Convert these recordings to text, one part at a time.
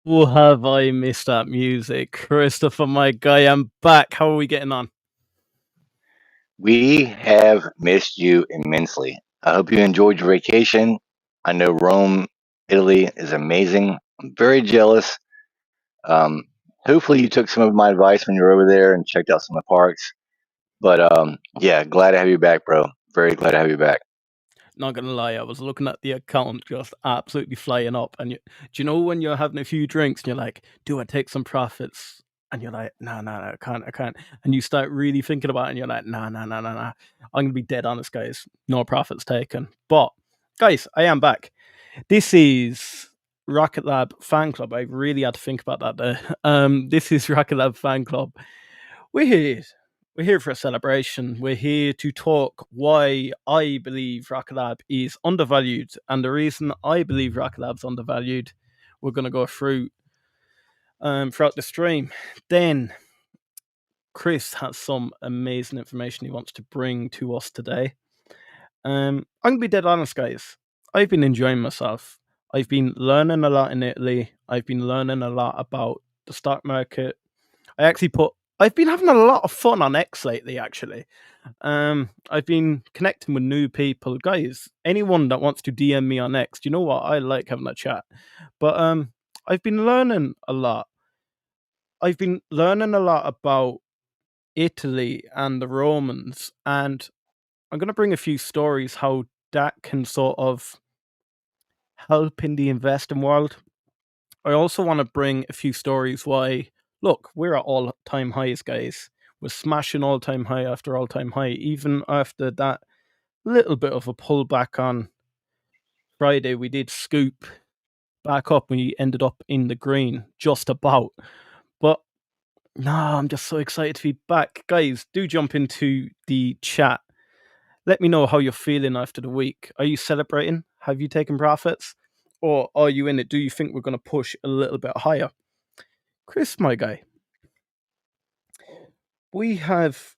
Oh, have I missed that music? Christopher, my guy, I'm back. How are we getting on? We have missed you immensely. I hope you enjoyed your vacation. I know Rome, Italy is amazing. I'm very jealous. Um, Hopefully, you took some of my advice when you were over there and checked out some of the parks. But yeah, glad to have you back, bro. Very glad to have you back. Not gonna lie, I was looking at the account just absolutely flying up. And do you know when you're having a few drinks and you're like, do I take some profits? And you're like, no, no, no, I can't. And you start really thinking about it and you're like, no, no, no, no, no. I'm gonna be dead honest, guys. No profits taken. But guys, I am back. This is Rocket Lab Fan Club. I really had to think about that there. This is Rocket Lab Fan Club. We're here. We're here for a celebration. We're here to talk why I believe Rocket Lab is undervalued. And the reason I believe Rocket Lab's undervalued, we're going to go through throughout the stream. Then Chris has some amazing information he wants to bring to us today. I'm going to be dead honest, guys. I've been enjoying myself. I've been learning a lot in Italy. I've been learning a lot about the stock market. I've been having a lot of fun on X lately, actually. I've been connecting with new people. Guys, anyone that wants to DM me on X, do you know what? I like having a chat. But I've been learning a lot. I've been learning a lot about Italy and the Romans, and I'm going to bring a few stories how that can sort of help in the investing world. I also want to bring a few stories why, look, we're at all time highs, guys. We're smashing all time high after all time high, even after that little bit of a pullback on Friday. We did scoop back up. We ended up in the green, just about. But no, I'm just so excited to be back. Guys, do jump into the chat. Let me know how you're feeling after the week. Are you celebrating? Have you taken profits? Or are you in it? Do you think we're going to push a little bit higher? Chris, my guy, we have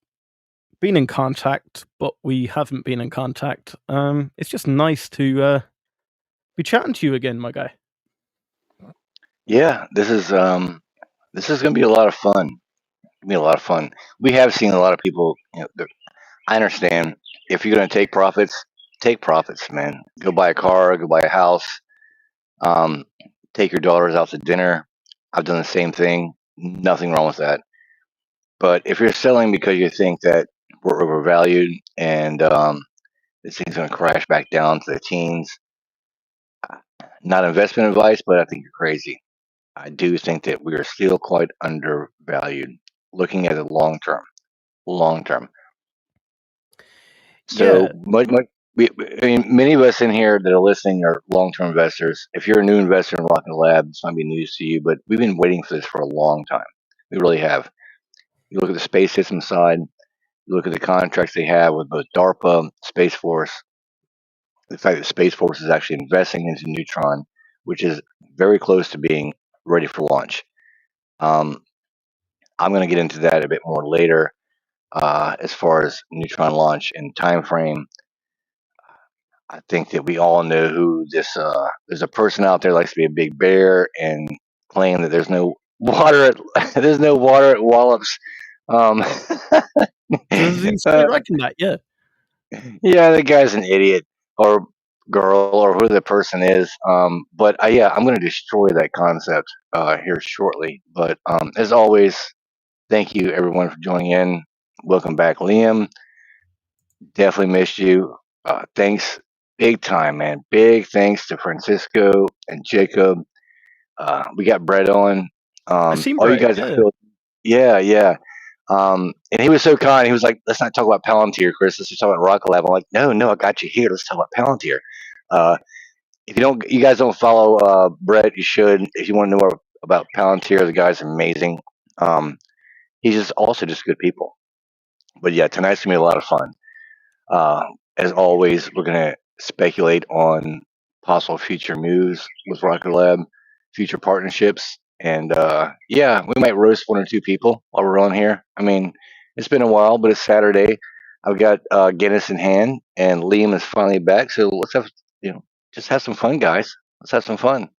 been in contact, but we haven't been in contact. It's just nice to be chatting to you again, my guy. Yeah, this is going to be a lot of fun. It'll be a lot of fun. We have seen a lot of people. I understand if you're going to take profits, man. Go buy a car, go buy a house. Um, Take your daughters out to dinner. I've done the same thing. Nothing wrong with that. But if you're selling because you think that we're overvalued and this thing's going to crash back down to the teens, not investment advice, but I think you're crazy. I do think that we are still quite undervalued. Looking at it long term. So Yeah, I mean, many of us in here that are listening are long-term investors. If you're a new investor in Rocket Lab, this might be news to you, but we've been waiting for this for a long time. We really have. You look at the space system side, you look at the contracts they have with both DARPA, Space Force, the fact that Space Force is actually investing into Neutron, which is very close to being ready for launch. Um, I'm going to get into that a bit more later as far as Neutron launch and time frame. I think that we all know who this. There's a person out there that likes to be a big bear and claim that there's no water. There's no water at Wallops. Um, does he still uh, reckon that? Yeah. yeah, the guy's an idiot or girl or who the person is. But yeah, I'm going to destroy that concept here shortly. But as always, thank you everyone for joining in. Welcome back, Liam. Definitely missed you. Thanks, big time, man. Big thanks to Francisco and Jacob. We got Brett on. I seen All you Brett, guys in yeah. Philly. Yeah, yeah. And he was so kind. He was like, "Let's not talk about Palantir, Chris. Let's just talk about Rocket Lab." I'm like, "No, no, I got you here. Let's talk about Palantir." Uh, if you guys don't follow Brett, you should. If you want to know more about Palantir, the guy's amazing. Um, he's just also just good people. But yeah, tonight's gonna be a lot of fun. Uh, as always, we're going to speculate on possible future moves with Rocket Lab, future partnerships, and yeah, we might roast one or two people while we're on here. I mean, it's been a while, but it's Saturday. I've got Guinness in hand, and Liam is finally back. So let's have just have some fun, guys. Let's have some fun.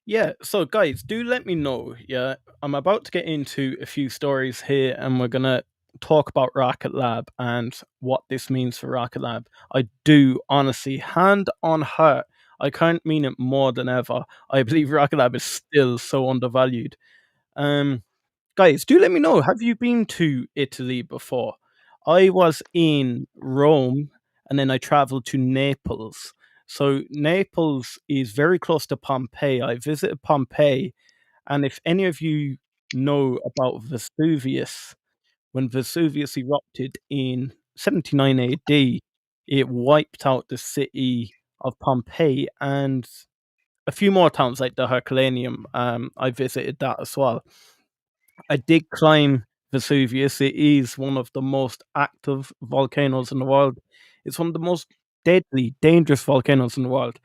Yeah, so guys, do let me know. Yeah, I'm about to get into a few stories here, and we're gonna talk about Rocket Lab and what this means for Rocket Lab. I do honestly, hand on heart, I can't mean it more than ever. I believe Rocket Lab is still so undervalued. Um, Guys, do let me know. Have you been to Italy before? I was in Rome and then I traveled to Naples. So Naples is very close to Pompeii. I visited Pompeii, and if any of you know about Vesuvius, when Vesuvius erupted in 79 AD, it wiped out the city of Pompeii and a few more towns like the Herculaneum. I visited that as well. I did climb Vesuvius. It is one of the most active volcanoes in the world. It's one of the most deadly, dangerous volcanoes in the world.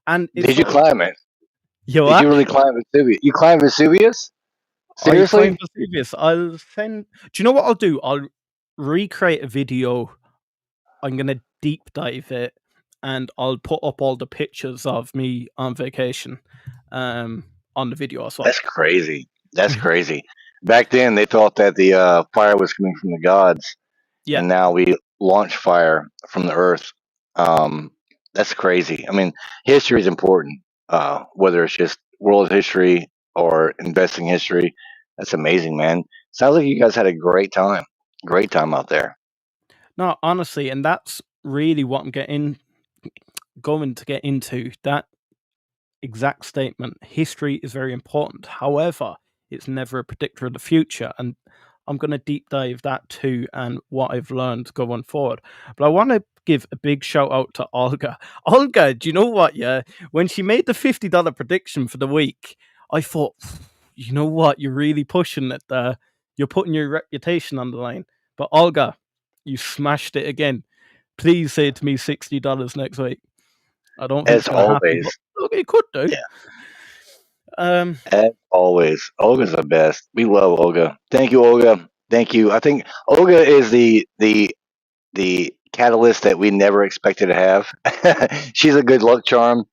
And it's Did you funny. climb it? You know Did you what? really climb Vesuvius? You climbed Vesuvius? I climbed Seriously? Vesuvius. I'll send. Do you know what I'll do? I'll recreate a video. I'm gonna deep dive it, and I'll put up all the pictures of me on vacation, on the video as well. That's crazy. That's crazy. Back then, they thought that the fire was coming from the gods, Yeah. and now we launch fire from the earth. Um, that's crazy. I mean, history is important, whether it's just world history or investing history. That's amazing, man. Sounds like you guys had a great time out there. No, honestly, and that's really what I'm going to get into. That exact statement. History is very important. However, it's never a predictor of the future. And I'm going to deep dive that too and what I've learned going forward. But I want to give a big shout out to Olga. Olga, do you know what? Yeah. When she made the $50 prediction for the week, I thought, you know what? You're really pushing it there. You're putting your reputation on the line. But Olga, you smashed it again. Please say to me $60 next week. I don't think As it's going to happen, always, but look, it could do. Um, as always, Olga's the best. We love Olga. Thank you, Olga. Thank you. I think Olga is the catalyst that we never expected to have. She's a good luck charm.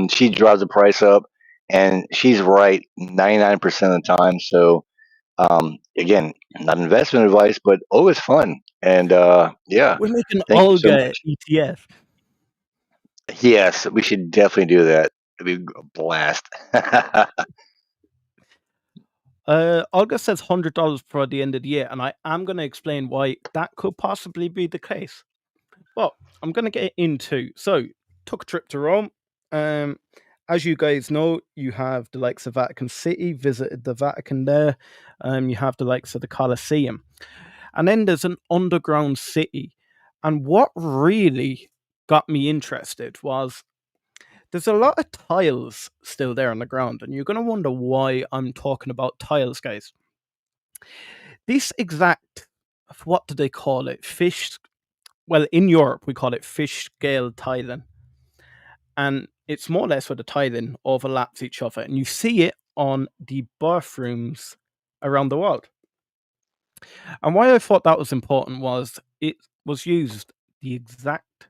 She drives the price up, and she's right 99% of the time. So again, not investment advice, but always fun. And yeah, we're making thank you so Olga much. ETF. Yes, we should definitely do that. It'd be a blast. Olga says $100 for the end of the year, and I am going to explain why that could possibly be the case. But I'm going to get into. So, took a trip to Rome. Um, as you guys know, you have the likes of Vatican City, visited the Vatican there. You have the likes of the Colosseum. And then there's an underground city. And what really got me interested was there's a lot of tiles still there on the ground, and you're going to wonder why I'm talking about tiles, guys. This exact, what do they call it? Fish. Well, in Europe, we call it fish scale tiling. And it's more or less where the tiling overlaps each other. And you see it on the bathrooms around the world. And why I thought that was important was it was used the exact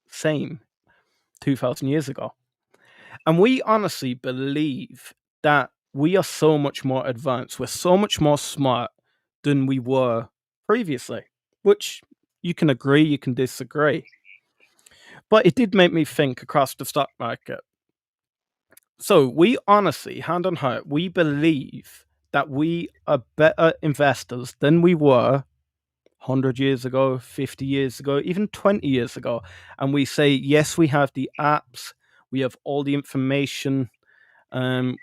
same 2,000 years ago. And we honestly believe that we are so much more advanced, we're so much more smart than we were previously, which you can agree, you can disagree. But it did make me think across the stock market. So we honestly, hand on heart, we believe that we are better investors than we were 100 years ago, 50 years ago, even 20 years ago. And we say, yes, we have the apps, we have all the information,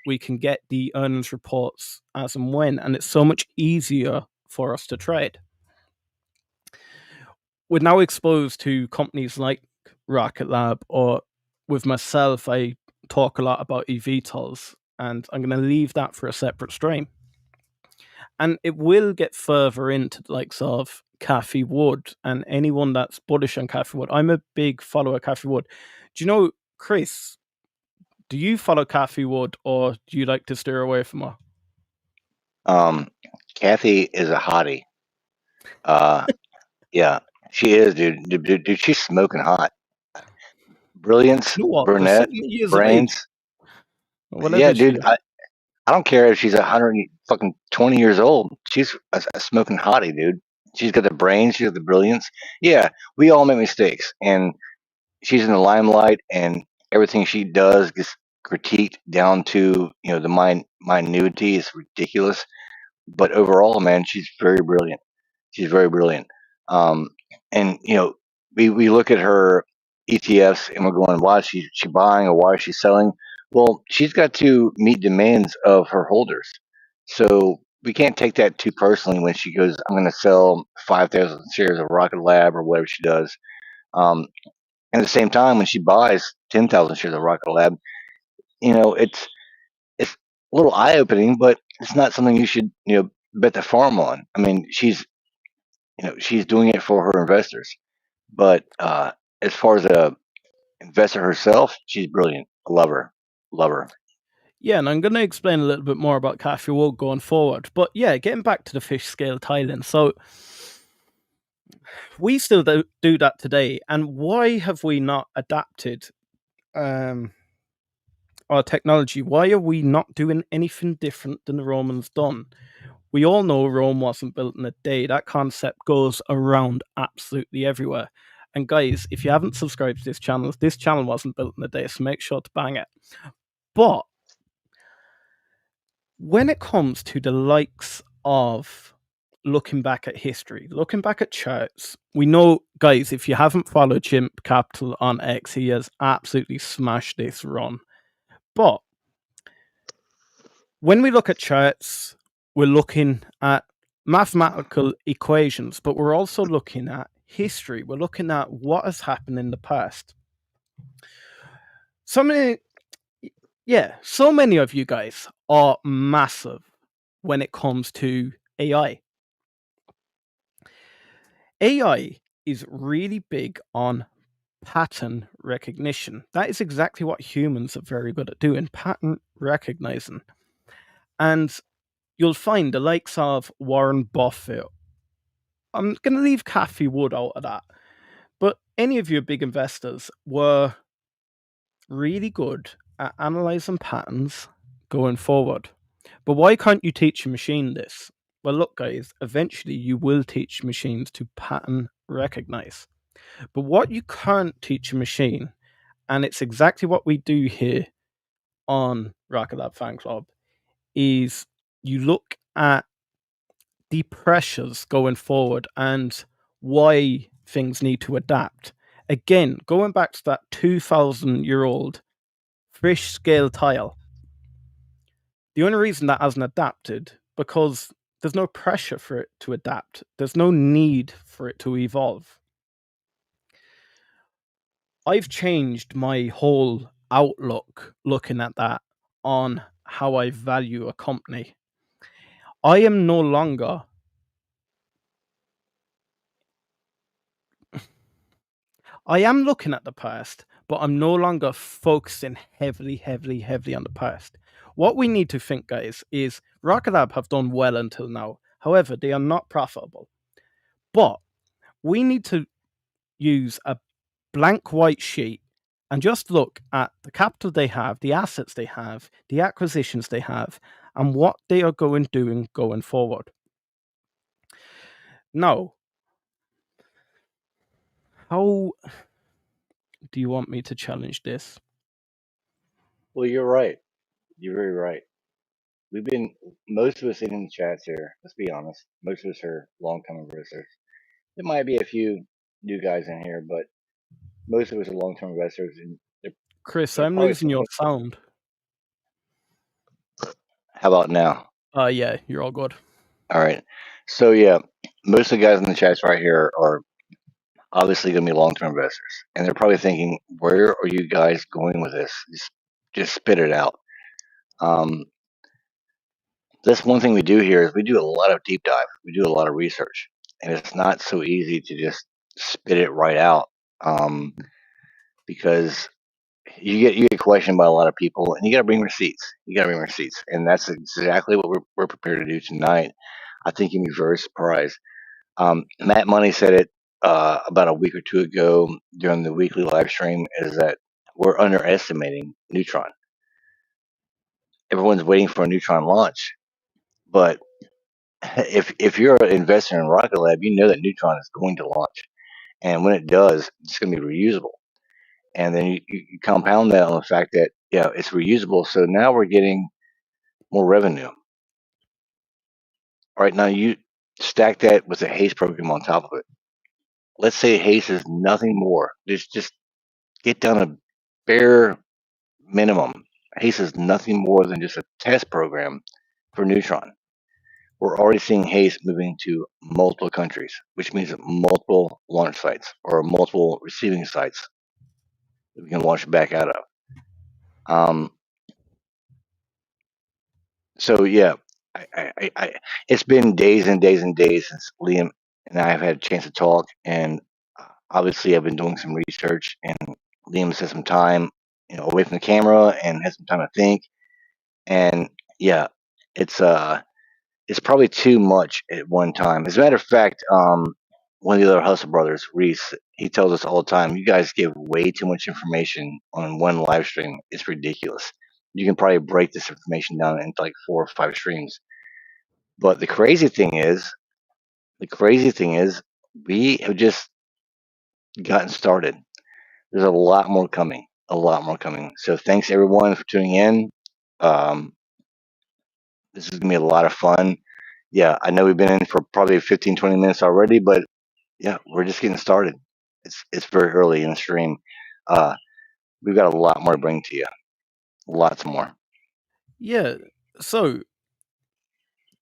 we can get the earnings reports as and when, and it's so much easier for us to trade. We're now exposed to companies like Rocket Lab, or with myself, I talk a lot about eVTOLs, and I'm going to leave that for a separate stream. And it will get further into the likes of Cathie Wood and anyone that's bullish on Cathie Wood. I'm a big follower of Cathie Wood. Do you know, Chris, do you follow Cathie Wood or do you like to steer away from her? um, Kathy is a hottie. Uh, yeah, she is, dude. Dude, she's smoking hot. Brilliance, You know what? For brunette, 70 years of age, brains. Whatever Yeah, she. dude. I don't care if she's 120 years old. She's a smoking hottie, dude. She's got the brains. She's got the brilliance. Yeah, we all make mistakes, and she's in the limelight, and everything she does gets critiqued down to the minuity is ridiculous. But overall, man, she's very brilliant. She's very brilliant. Um, and we look at her ETFs and we're going, why is she buying or why is she selling? Well, she's got to meet demands of her holders. So we can't take that too personally when she goes, I'm going to sell 5,000 shares of Rocket Lab or whatever she does. Um, and at the same time, when she buys 10,000 shares of Rocket Lab, it's a little eye opening, but it's not something you should bet the farm on. I mean, she's doing it for her investors. But as far as a investor herself, she's brilliant. I love her. Love her. Yeah, and I'm going to explain a little bit more about Kathy Wood going forward. But yeah, getting back to the fish scale tiling. So we still do that today. And why have we not adapted our technology? Why are we not doing anything different than the Romans done? We all know Rome wasn't built in a day. That concept goes around absolutely everywhere. And guys, if you haven't subscribed to this channel wasn't built in a day, so make sure to bang it. But when it comes to the likes of looking back at history, looking back at charts, we know, guys, if you haven't followed Chimp Capital on X, he has absolutely smashed this run. But when we look at charts, we're looking at mathematical equations, but we're also looking at history. We're looking at what has happened in the past. So many of you guys are massive when it comes to AI. AI is really big on pattern recognition. That is exactly what humans are very good at doing, pattern recognizing. And you'll find the likes of Warren Buffett. I'm going to leave Cathie Wood out of that. But any of your big investors were really good at analyzing patterns going forward. But why can't you teach a machine this? Well, look, guys, eventually you will teach machines to pattern recognize. But what you can't teach a machine, and it's exactly what we do here on Rocket Lab Fan Club, is you look at the pressures going forward and why things need to adapt. Again, going back to that 2,000-year-old fish scale tile, the only reason that hasn't adapted because there's no pressure for it to adapt. There's no need for it to evolve. I've changed my whole outlook looking at that on how I value a company. I am no longer I am looking at the past, but I'm no longer focusing heavily on the past. What we need to think, guys, is Rocket Lab have done well until now. However, they are not profitable. But we need to use a blank white sheet and just look at the capital they have, the assets they have, the acquisitions they have, and what they are doing going forward. Now, how do you want me to challenge this? Well, you're right. You're very right. Most of us in the chats here, let's be honest, most of us are long-term investors. There might be a few new guys in here, but most of us are long-term investors, and Chris, they're I'm probably losing your thinking, sound. how about now? Yeah, you're all good. All right. So yeah, most of the guys in the chats right here are obviously going to be long-term investors, and they're probably thinking, "Where are you guys going with this? Just spit it out." Um, that's one thing we do here is we do a lot of deep dive. We do a lot of research, and it's not so easy to just spit it right out because you get questioned by a lot of people, and you got to bring receipts. You got to bring receipts, and that's exactly what we're prepared to do tonight. I think you'll be very surprised. Matt Money said it about a week or two ago during the weekly live stream is that we're underestimating Neutron. everyone's waiting for a Neutron launch. But if you're an investor in Rocket Lab, you know that Neutron is going to launch, and when it does, it's going to be reusable. And then you compound that on the fact that it's reusable. So now we're getting more revenue. All right, now you stack that with a Haste program on top of it. Let's say Haste is nothing more. Just get down a bare minimum. Haste is nothing more than just a test program for Neutron. We're already seeing Haste moving to multiple countries, which means multiple launch sites or multiple receiving sites that we can launch back out of. So yeah, it's been days and days and days since Liam and I have had a chance to talk, and obviously I've been doing some research, and Liam's had some time, away from the camera and had some time to think, and yeah, it's it's probably too much at one time. As a matter of fact, one of the other Hustle brothers, Reese, he tells us all the time, you guys give way too much information on one live stream. It's ridiculous. You can probably break this information down into like 4 or 5 streams. But the crazy thing is, we have just gotten started. There's a lot more coming, a lot more coming. So thanks everyone for tuning in. Um, this is gonna be a lot of fun. Yeah, I know we've been in for probably 15, 20 minutes already, but yeah, we're just getting started. It's very early in the stream. Uh, we've got a lot more to bring to you. Lots more. Yeah. So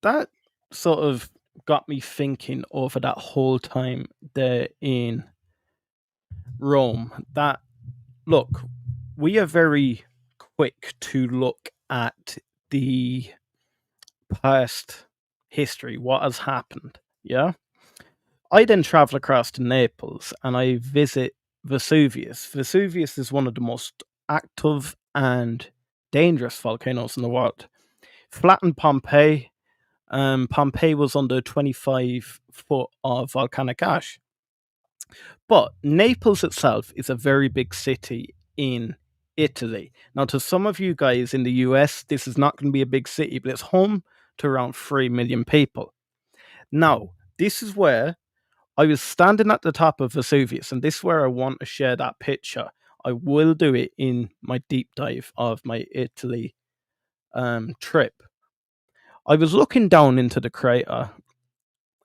that sort of got me thinking over that whole time there in Rome. That look, we are very quick to look at the past history, what has happened. Yeah. I then travel across to Naples and I visit Vesuvius. Vesuvius is one of the most active and dangerous volcanoes in the world. Flattened Pompeii. Pompeii was under 25 foot of volcanic ash. But Naples itself is a very big city in Italy. Now, to some of you guys in the US, this is not going to be a big city, but it's home to around 3 million people. Now, this is where I was standing at the top of Vesuvius, and this is where I want to share that picture. I will do it in my deep dive of my Italy trip. I was looking down into the crater,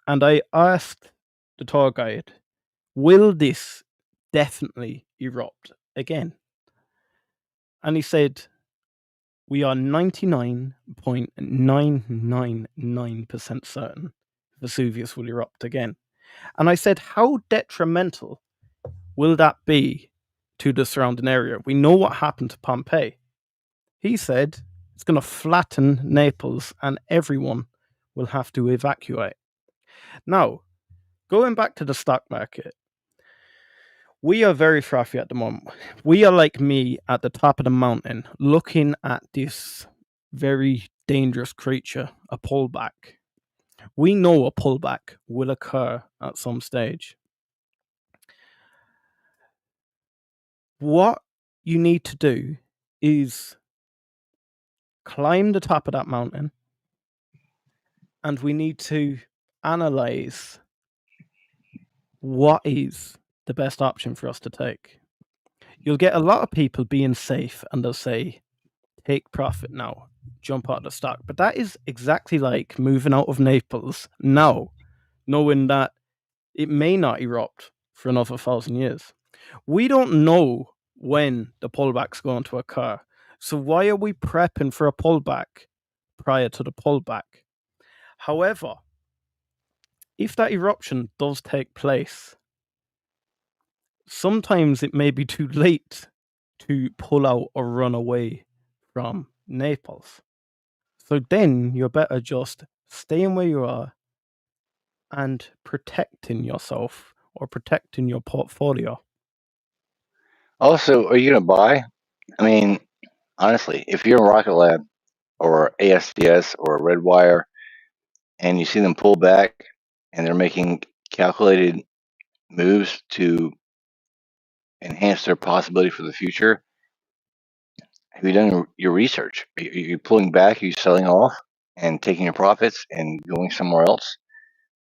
and I asked the tour guide, will this definitely erupt again? And he said, we are 99.999% certain Vesuvius will erupt again. And I said, how detrimental will that be to the surrounding area? We know what happened to Pompeii. He said it's going to flatten Naples and everyone will have to evacuate. Now, going back to the stock market, we are very frothy at the moment. We are like me at the top of the mountain looking at this very dangerous creature, a pullback. We know a pullback will occur at some stage. What you need to do is climb the top of that mountain and we need to analyze what is the best option for us to take. You'll get a lot of people being safe and they'll say, take profit now, jump out of the stock. But that is exactly like moving out of Naples now, knowing that it may not erupt for another 1,000 years. We don't know when the pullback's going to occur. So why are we prepping for a pullback prior to the pullback? However, if that eruption does take place, sometimes it may be too late to pull out or run away from Naples. So then you're better just staying where you are and protecting yourself or protecting your portfolio. Also, are you going to buy? I mean, honestly, if you're in Rocket Lab or ASTS or Redwire and you see them pull back and they're making calculated moves to enhance their possibility for the future, Have you done your research? Are you pulling back? Are you selling off and taking your profits and going somewhere else?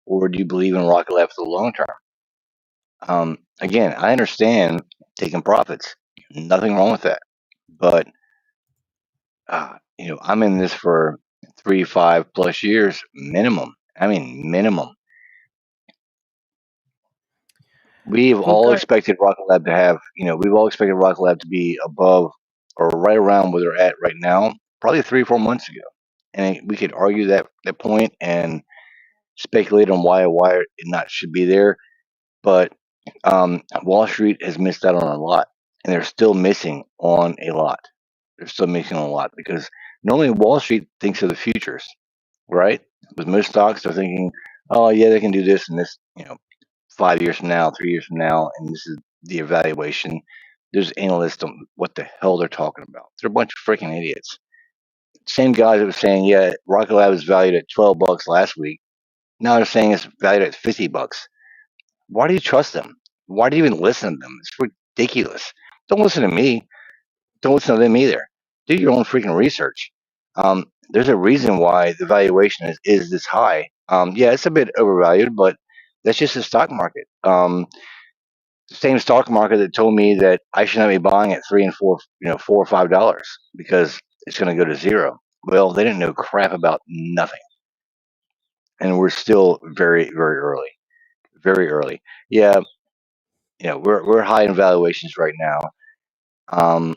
Or do you believe in Rocket Lab for the long term? Again, I understand taking profits. Nothing wrong with that. But I'm in this for 3, 5+ years minimum. I mean, minimum. We've Well, all expected Rocket Lab to have, we've all expected Rocket Lab to be above or right around where they're at right now, probably 3 or 4 months ago. And we could argue that point and speculate on why it not should be there. But Wall Street has missed out on a lot, and they're still missing on a lot. They're still missing on a lot because normally Wall Street thinks of the futures, right? With most stocks, they're thinking, oh yeah, they can do this and this, 5 years from now, 3 years from now, and this is the evaluation. There's analysts don't what the hell they're talking about. They're a bunch of freaking idiots. Same guys that were saying, yeah, Rocket Lab was valued at $12 last week. Now they're saying it's valued at $50. Why do you trust them? Why do you even listen to them? It's ridiculous. Don't listen to me. Don't listen to them either. Do your own freaking research. There's a reason why the valuation is this high. Yeah, it's a bit overvalued, but that's just the stock market. The same stock market that told me that I should not be buying at 3 and 4, $4 or $5 because it's going to go to zero. Well, they didn't know crap about nothing, and we're still very, very early. Very early. Yeah, we're high in valuations right now, and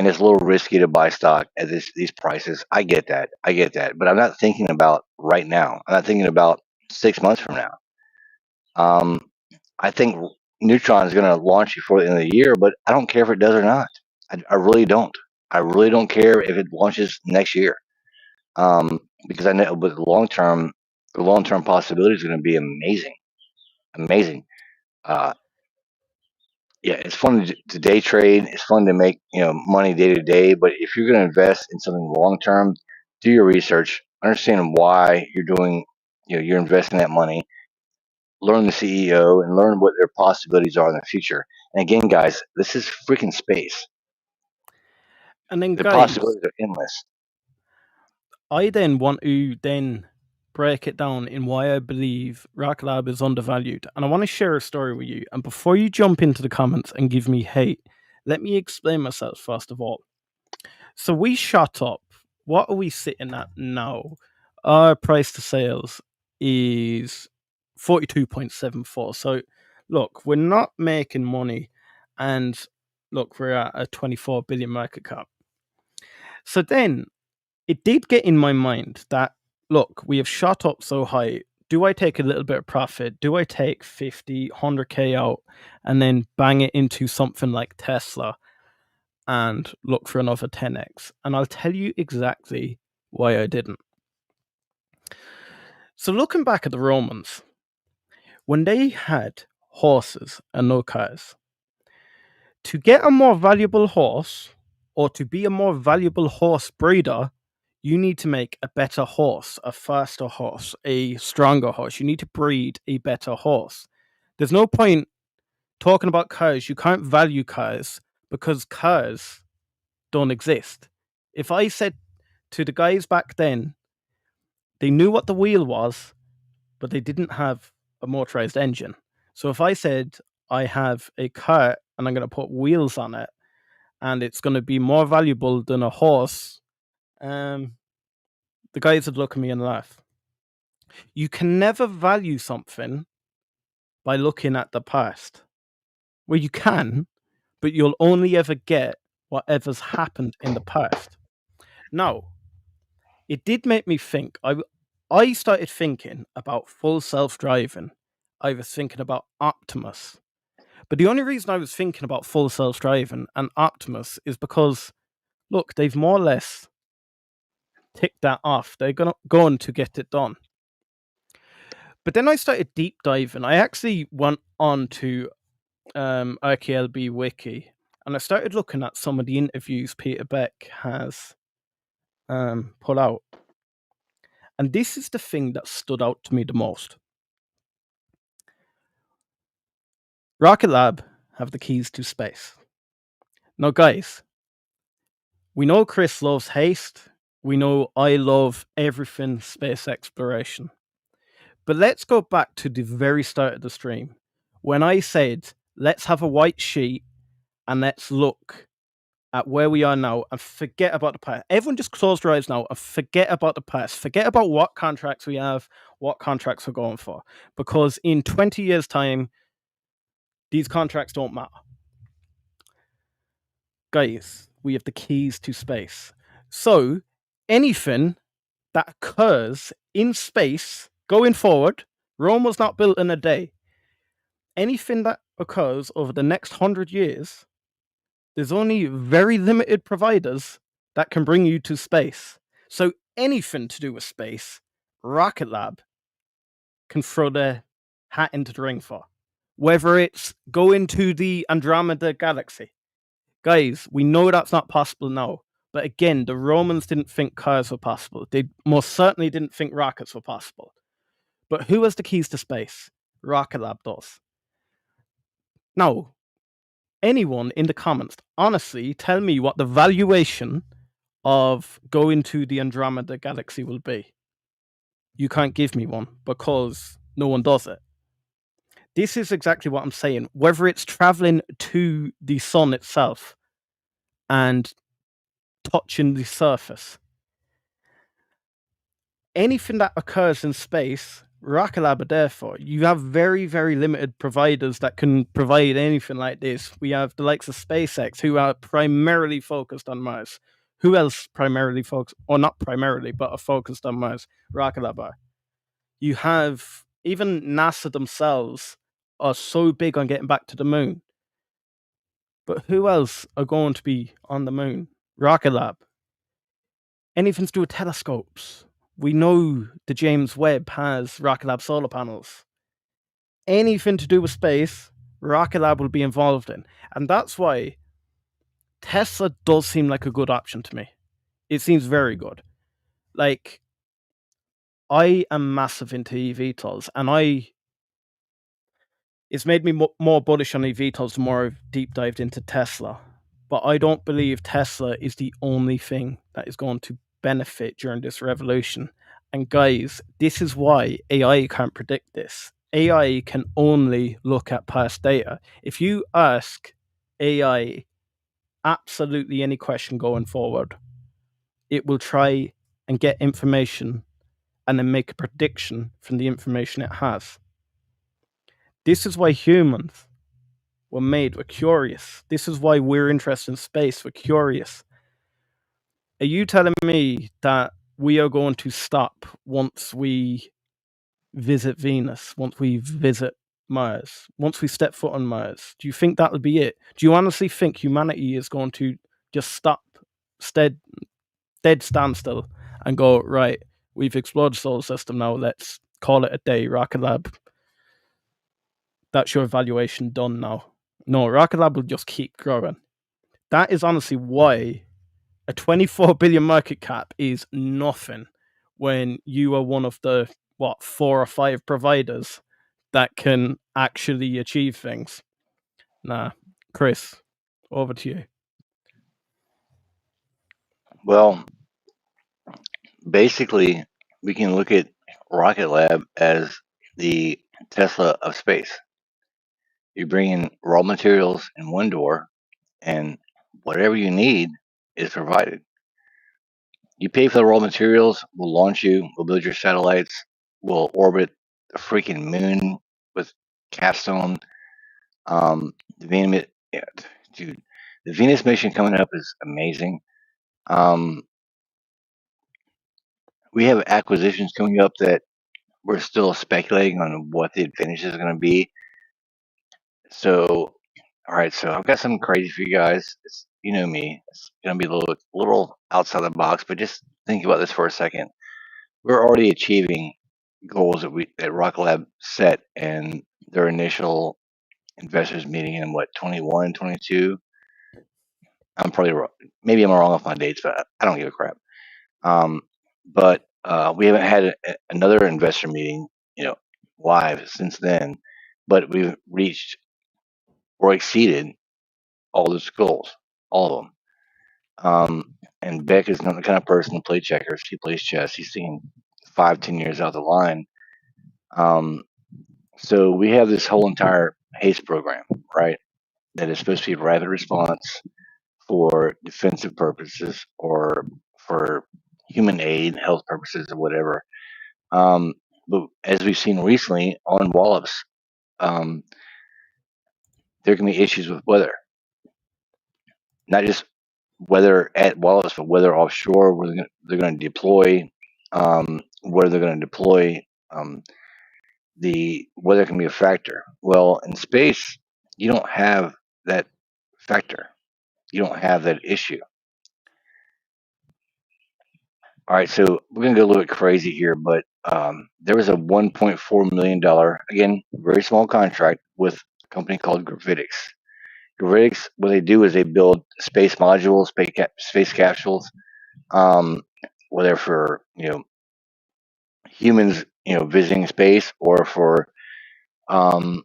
it's a little risky to buy stock at these prices. I get that. I get that, but I'm not thinking about right now. I'm not thinking about 6 months from now. Um, I think Neutron is going to launch before the end of the year, but I don't care if it does or not. I really don't. I really don't care if it launches next year, because I know, but the long term possibility is going to be amazing, amazing. Uh, yeah, it's fun to day trade. It's fun to make money day to day. But if you're going to invest in something long term, do your research, understand why you're doing, you're investing that money. Learn the CEO and learn what their possibilities are in the future. And again, guys, this is freaking space. and then The guys, possibilities are endless. I then want to then break it down in why I believe Rocket Lab is undervalued. And I want to share a story with you. And before you jump into the comments and give me hate, let me explain myself first of all. So we shot up. What are we sitting at now? Our price to sales is 42.74. So look, we're not making money. And look, we're at a 24 billion market cap. So then it did get in my mind that, look, we have shot up so high. Do I take a little bit of profit? Do I take 50, 100K out and then bang it into something like Tesla and look for another 10x? And I'll tell you exactly why I didn't. So, looking back at the Romans, when they had horses and no cars, to get a more valuable horse or to be a more valuable horse breeder, you need to make a better horse, a faster horse, a stronger horse. You need to breed a better horse. There's no point talking about cars. You can't value cars because cars don't exist. If I said to the guys back then, they knew what the wheel was, but they didn't have a motorized engine. So if I said, I have a car and I'm going to put wheels on it and it's going to be more valuable than a horse, the guys would look at me and laugh. You can never value something by looking at the past. Well, you can, but you'll only ever get whatever's happened in the past. Now, it did make me think. I started thinking about full self-driving. I was thinking about Optimus. But the only reason I was thinking about full self-driving and Optimus is because, look, they've more or less ticked that off. They're going to get it done. But then I started deep diving. I actually went on to RKLB Wiki and I started looking at some of the interviews Peter Beck has put out. And this is the thing that stood out to me the most. Rocket Lab have the keys to space. Now, guys, We know Chris loves Haste. We know I love everything space exploration. But let's go back to the very start of the stream when I said, let's have a white sheet and let's look at where we are now and forget about the past. Everyone just close their eyes now and forget about the past. Forget about what contracts we have, what contracts we're going for. Because in 20 years' time, these contracts don't matter. Guys, we have the keys to space. So anything that occurs in space going forward, Rome was not built in a day. Anything that occurs over the next 100 years, there's only very limited providers that can bring you to space. So anything to do with space, Rocket Lab can throw their hat into the ring for. Whether it's going to the Andromeda galaxy. Guys, we know that's not possible now. But again, the Romans didn't think cars were possible. They most certainly didn't think rockets were possible. But who has the keys to space? Rocket Lab does. Now, anyone in the comments, honestly, tell me what the valuation of going to the Andromeda galaxy will be. You can't give me one because no one does it. This is exactly what I'm saying. Whether it's traveling to the sun itself and touching the surface, anything that occurs in space, Rocket Lab are there for. You have very, very limited providers that can provide anything like this. We have the likes of SpaceX, who are primarily focused on Mars. Who else primarily focused, or not primarily, but are focused on Mars? Rocket Lab are. You have even NASA themselves are so big on getting back to the moon. But who else are going to be on the moon? Rocket Lab. Anything to do with telescopes. We know the James Webb has Rocket Lab solar panels. Anything to do with space, Rocket Lab will be involved in. And that's why Tesla does seem like a good option to me. It seems very good. Like, I am massive into eVTOLs, and it's made me more bullish on eVTOLs the more I've deep dived into Tesla. But I don't believe Tesla is the only thing that is going to benefit during this revolution. And guys, this is why AI can't predict this. AI can only look at past data. If you ask AI absolutely any question going forward, it will try and get information and then make a prediction from the information it has. This is why humans were made. We're curious. This is why we're interested in space. We're curious. Are you telling me that we are going to stop once we visit Venus, once we visit Mars, once we step foot on Mars? Do you think that'll be it? Do you honestly think humanity is going to just stop, dead standstill, and go, right, we've explored the solar system now, let's call it a day, Rocket Lab? That's your evaluation done now. No, Rocket Lab will just keep growing. That is honestly why a 24 billion market cap is nothing when you are one of the 4 or 5 providers that can actually achieve things. Nah, Chris, over to you. Well, basically, we can look at Rocket Lab as the Tesla of space. You bring in raw materials in one door, and whatever you need is provided. You pay for the raw materials, we'll launch you, we'll build your satellites, we'll orbit the freaking moon with Capstone. The Venus, yeah, dude, the Venus mission coming up is amazing. We have acquisitions coming up that we're still speculating on what the advantage is going to be. So, all right, so I've got something crazy for you guys. You know me. It's going to be a little outside the box, but just think about this for a second. We're already achieving goals that Rocket Lab set in their initial investors meeting in 21, 22. I'm probably wrong. Maybe I'm wrong off my dates, but I don't give a crap. But we haven't had another investor meeting, live since then. But we've reached or exceeded all those goals, all of them. And Beck is not the kind of person to play checkers. He plays chess. He's seen 5, 10 years out the line. Um, so we have this whole entire Haste program, right? That is supposed to be rapid response for defensive purposes or for human aid, health purposes, or whatever. But as we've seen recently on Wallops, um, there can be issues with weather, not just weather at Wallops, but weather offshore, where they're going to deploy, where they're going to deploy. Um, the weather can be a factor. Well, in space, you don't have that factor. You don't have that issue. All right, so we're gonna go a little bit crazy here, but there was a $1.4 million, again, very small contract with a company called Gravitics. Gravitics, what they do is they build space modules, space capsules, um, whether for humans, visiting space, or for um,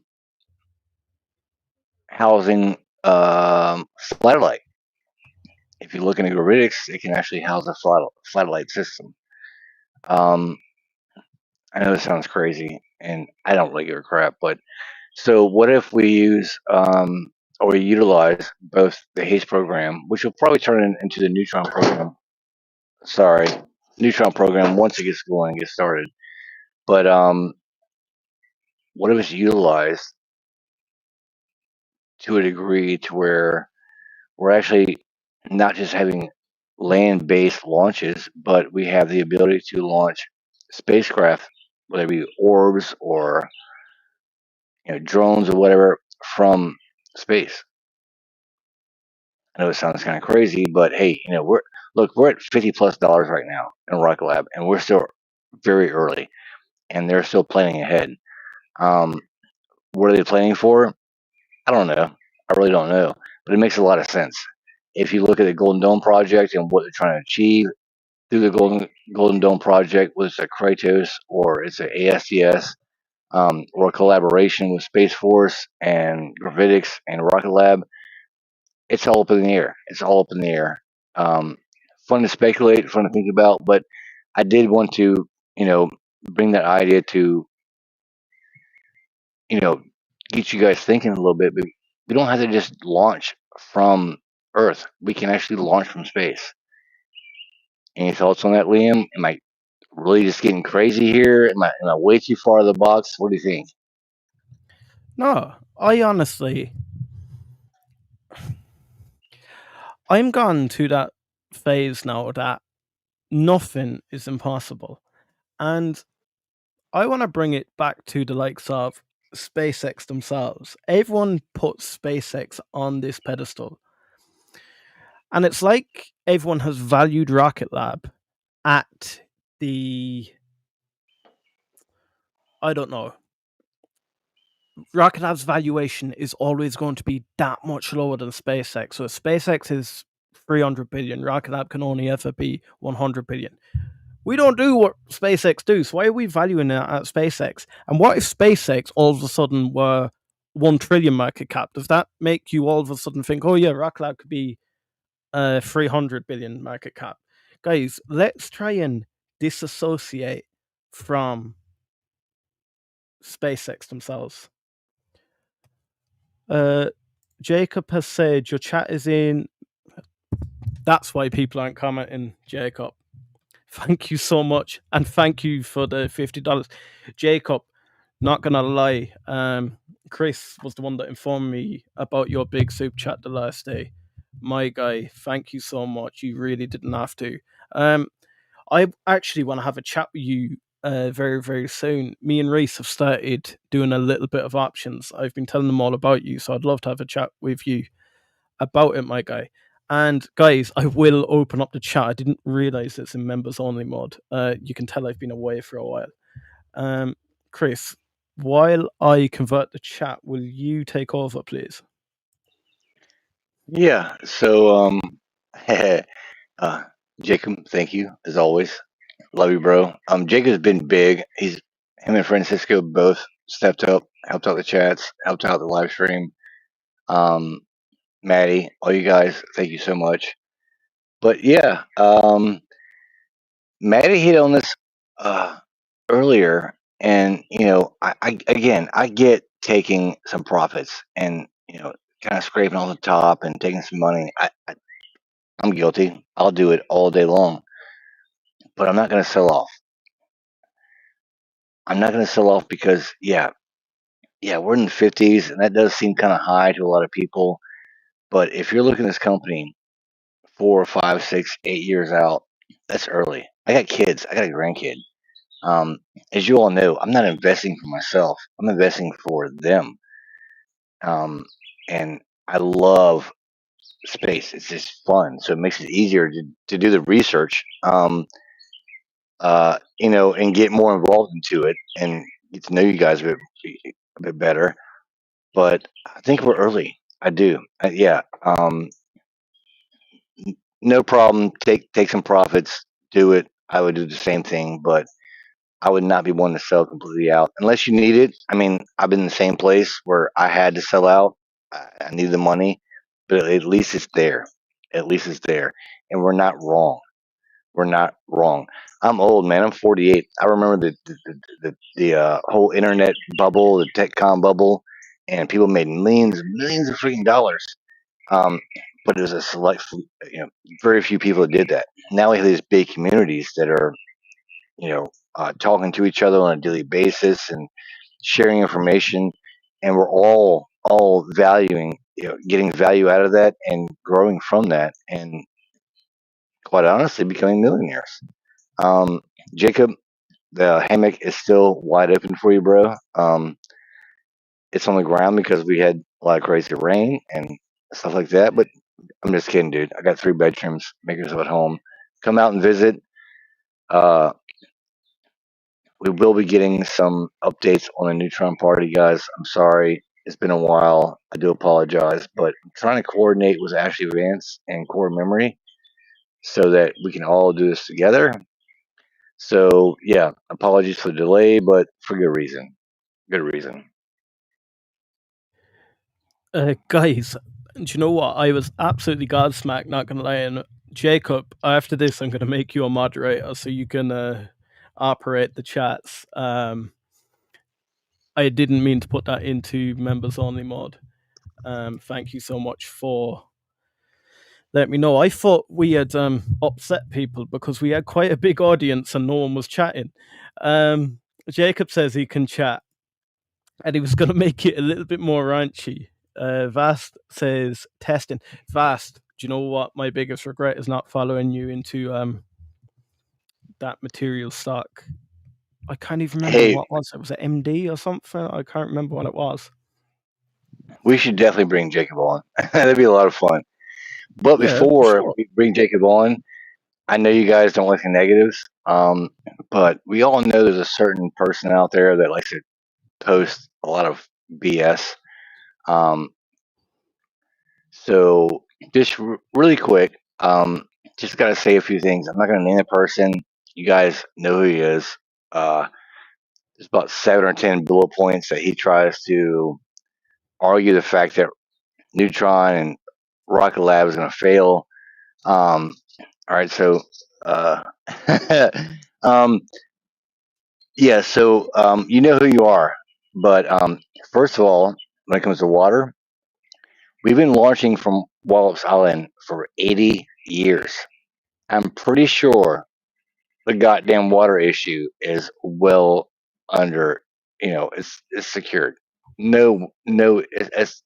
housing satellite. If you look into Gravitics, it can actually house a satellite system. Um, I know this sounds crazy, and I don't really give a crap, but so what if we use or utilize both the Haste program, which will probably turn into the Neutron program. Sorry, Neutron program once it gets going, gets started. But what if it's utilized to a degree to where we're actually not just having land-based launches, but we have the ability to launch spacecraft, whether it be orbs or drones or whatever, from space. I know it sounds kind of crazy, but hey, we're at $50+ right now in Rocket Lab, and we're still very early, and they're still planning ahead. Um, what are they planning for? I don't know. I really don't know, but it makes a lot of sense. If you look at the Golden Dome project and what they're trying to achieve through the Golden Dome project, whether it's a Kratos or it's a ASDS, or a collaboration with Space Force and Gravitics and Rocket Lab, it's all up in the air. It's all up in the air. Um, Fun to speculate, fun to think about, but I did want to, bring that idea to, you know, get you guys thinking a little bit. But we don't have to just launch from Earth. We can actually launch from space. Any thoughts on that, Liam? Am I really just getting crazy here? Am I way too far of the box? What do you think? No, I honestly, I'm gone to that phase now that nothing is impossible. And I want to bring it back to the likes of SpaceX themselves. Everyone puts SpaceX on this pedestal. And it's like everyone has valued Rocket Lab at the, I don't know, Rocket Lab's valuation is always going to be that much lower than SpaceX. So if SpaceX is 300 billion, Rocket Lab can only ever be 100 billion. We don't do what SpaceX do, so why are we valuing it at SpaceX? And what if SpaceX all of a sudden were 1 trillion market cap? Does that make you all of a sudden think, oh yeah, Rocket Lab could be 300 billion market cap? Guys, let's try and disassociate from SpaceX themselves. Jacob has said your chat is in. That's why people aren't commenting, Jacob. Thank you so much, and thank you for the $50, Jacob. Not gonna lie, Chris was the one that informed me about your big soup chat the last day. My guy, thank you so much. You really didn't have to. I actually want to have a chat with you very, very soon. Me and Reese have started doing a little bit of options. I've been telling them all about you, so I'd love to have a chat with you about it, my guy. And guys, I will open up the chat. I didn't realize it's in members only mode. You can tell I've been away for a while. Chris, while I convert the chat, will you take over, please? Yeah. So, uh, Jacob, thank you as always. Love you, bro. Jacob's been big. Him and Francisco both stepped up, helped out the chats, helped out the live stream. Um, Maddie, all you guys, thank you so much. But yeah, Maddie hit on this uh, earlier, and I get taking some profits and kind of scraping on the top and taking some money. I'm guilty. I'll do it all day long, but I'm not going to sell off. I'm not going to sell off because yeah, we're in the 50s, and that does seem kind of high to a lot of people. But if you're looking at this company 4, 5, 6, 8 years out, that's early. I got kids. I got a grandkid. Um, as you all know, I'm not investing for myself. I'm investing for them. Um, and I love space. It's just fun, so it makes it easier to do the research. And get more involved into it and get to know you guys a bit better. But I think we're early. I do. Yeah. No problem. Take some profits. Do it. I would do the same thing, but I would not be one to sell completely out unless you need it. I mean, I've been in the same place where I had to sell out. I needed the money, but at least it's there. At least it's there, and we're not wrong. We're not wrong. I'm old, man. I'm 48. I remember the whole internet bubble, the tech com bubble, and people made millions of freaking dollars. Um, but it was a select, very few people that did that. Now we have these big communities that are, talking to each other on a daily basis and sharing information, and we're all valuing, getting value out of that and growing from that, and quite honestly, becoming millionaires. Um, Jacob, the hammock is still wide open for you, bro. It's on the ground because we had a lot of crazy rain and stuff like that. But I'm just kidding, dude. I got 3 bedrooms. Make yourself at home. Come out and visit. Uh, we will be getting some updates on the Neutron party, guys. I'm sorry. It's been a while. I do apologize, but I'm trying to coordinate with Ashley Vance and Core Memory so that we can all do this together. So yeah, apologies for the delay, but for good reason. Good reason. Guys, do you know what? I was absolutely godsmacked, not gonna lie. And Jacob, after this, I'm gonna make you a moderator so you can operate the chats. I didn't mean to put that into members only mode. Thank you so much for letting me know. I thought we had upset people because we had quite a big audience and no one was chatting. Jacob says he can chat, and he was going to make it a little bit more raunchy. Vast says testing. Vast, do you know what? My biggest regret is not following you into that material stock. I can't even remember Hey, what was it. Was it MD or something? I can't remember what it was. we should definitely bring Jacob on. That'd be a lot of fun. But Yeah, before sure. we bring Jacob on, I know you guys don't like the negatives, but we all know there's a certain person out there that likes to post a lot of BS. Um, so just really quick, just got to say a few things. I'm not going to name the person. You guys know who he is. Uh, there's about 7 or 10 bullet points that he tries to argue the fact that Neutron and Rocket Lab is going to fail. All right, so uh, um, yeah, so you know who you are, but first of all, when it comes to water, we've been launching from Wallops Island for 80 years. I'm pretty sure the goddamn water issue is well under, it's secured. No, no, it's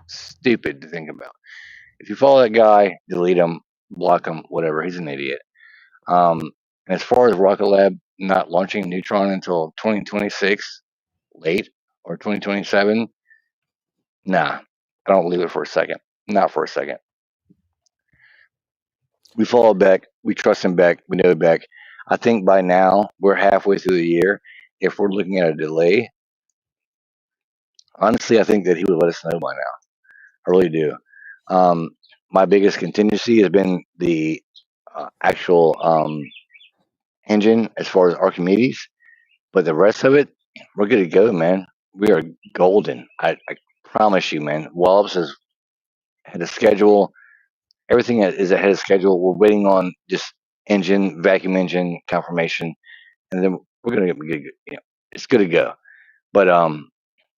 stupid to think about. If you follow that guy, delete him, block him, whatever. He's an idiot. And as far as Rocket Lab not launching Neutron until 2026, late or 2027, nah, I don't believe it for a second. Not for a second. We follow Beck. We trust him, Beck. We know Beck. I think by now we're halfway through the year. If we're looking at a delay, honestly, I think that he would let us know by now. I really do. Um, my biggest contingency has been the actual engine as far as Archimedes. But the rest of it, we're good to go, man. We are golden. I promise you, man. Wallops has had a schedule. Everything is ahead of schedule. We're waiting on just vacuum engine confirmation, and then we're gonna get, it's good to go. But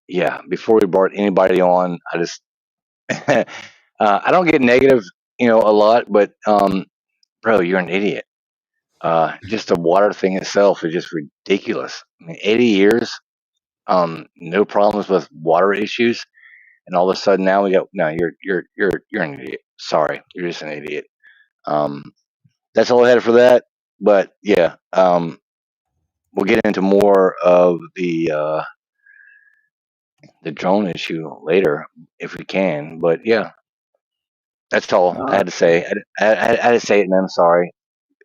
yeah, before we brought anybody on, I just I don't get negative, a lot, but bro, you're an idiot. Just the water thing itself is just ridiculous. I mean, 80 years, no problems with water issues, and all of a sudden now we got no. You're an idiot. Sorry, you're just an idiot. Um, that's all I had for that. But yeah, we'll get into more of the drone issue later if we can. But yeah, that's all I Uh, had to say. I had to say it, man. I'm sorry.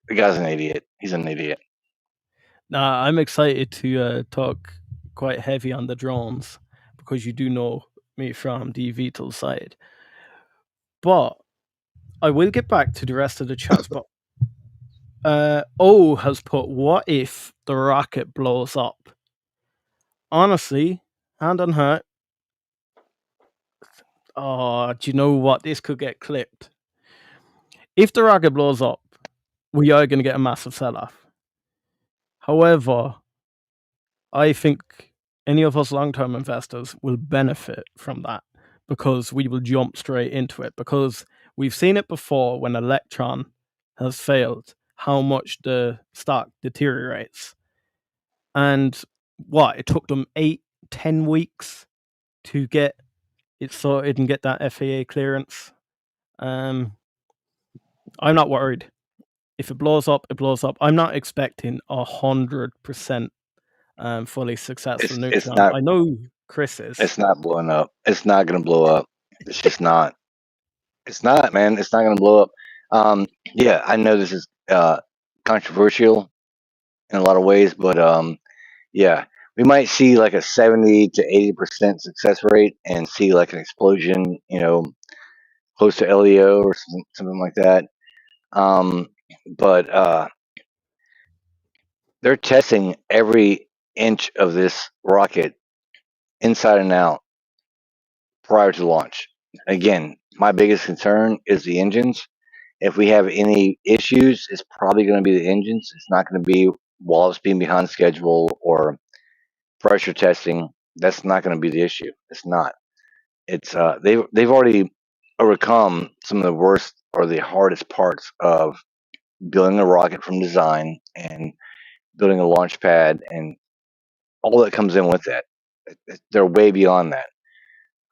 The guy's an idiot. He's an idiot. Nah, I'm excited to talk quite heavy on the drones because you do know me from the VTOL side. But I will get back to the rest of the chats. But O has put, what if the rocket blows up? Honestly, hand on heart, oh, do you know what? This could get clipped. If the rocket blows up, we are going to get a massive sell off. However, I think any of us long term investors will benefit from that because we will jump straight into it. Because we've seen it before when Electron has failed, how much the stock deteriorates. And what? It took them 8-10 weeks to get it sorted and get that FAA clearance. I'm not worried. If it blows up, it blows up. I'm not expecting 100% fully successful It's Neutron. not I know Chris is. it's not blowing up. It's not gonna blow up. It's just not. It's not, man. It's not gonna blow up. Yeah, I know this is controversial in a lot of ways, but yeah, we might see like a 70 to 80% success rate and see like an explosion, close to LEO or something like that. Um, but they're testing every inch of this rocket inside and out prior to launch. Again, my biggest concern is the engines. If we have any issues, it's probably going to be the engines. It's not going to be Wallace being behind schedule or pressure testing. That's not going to be the issue. It's not. It's they've already overcome some of the worst or the hardest parts of building a rocket from design and building a launch pad and all that comes in with that. They're way beyond that.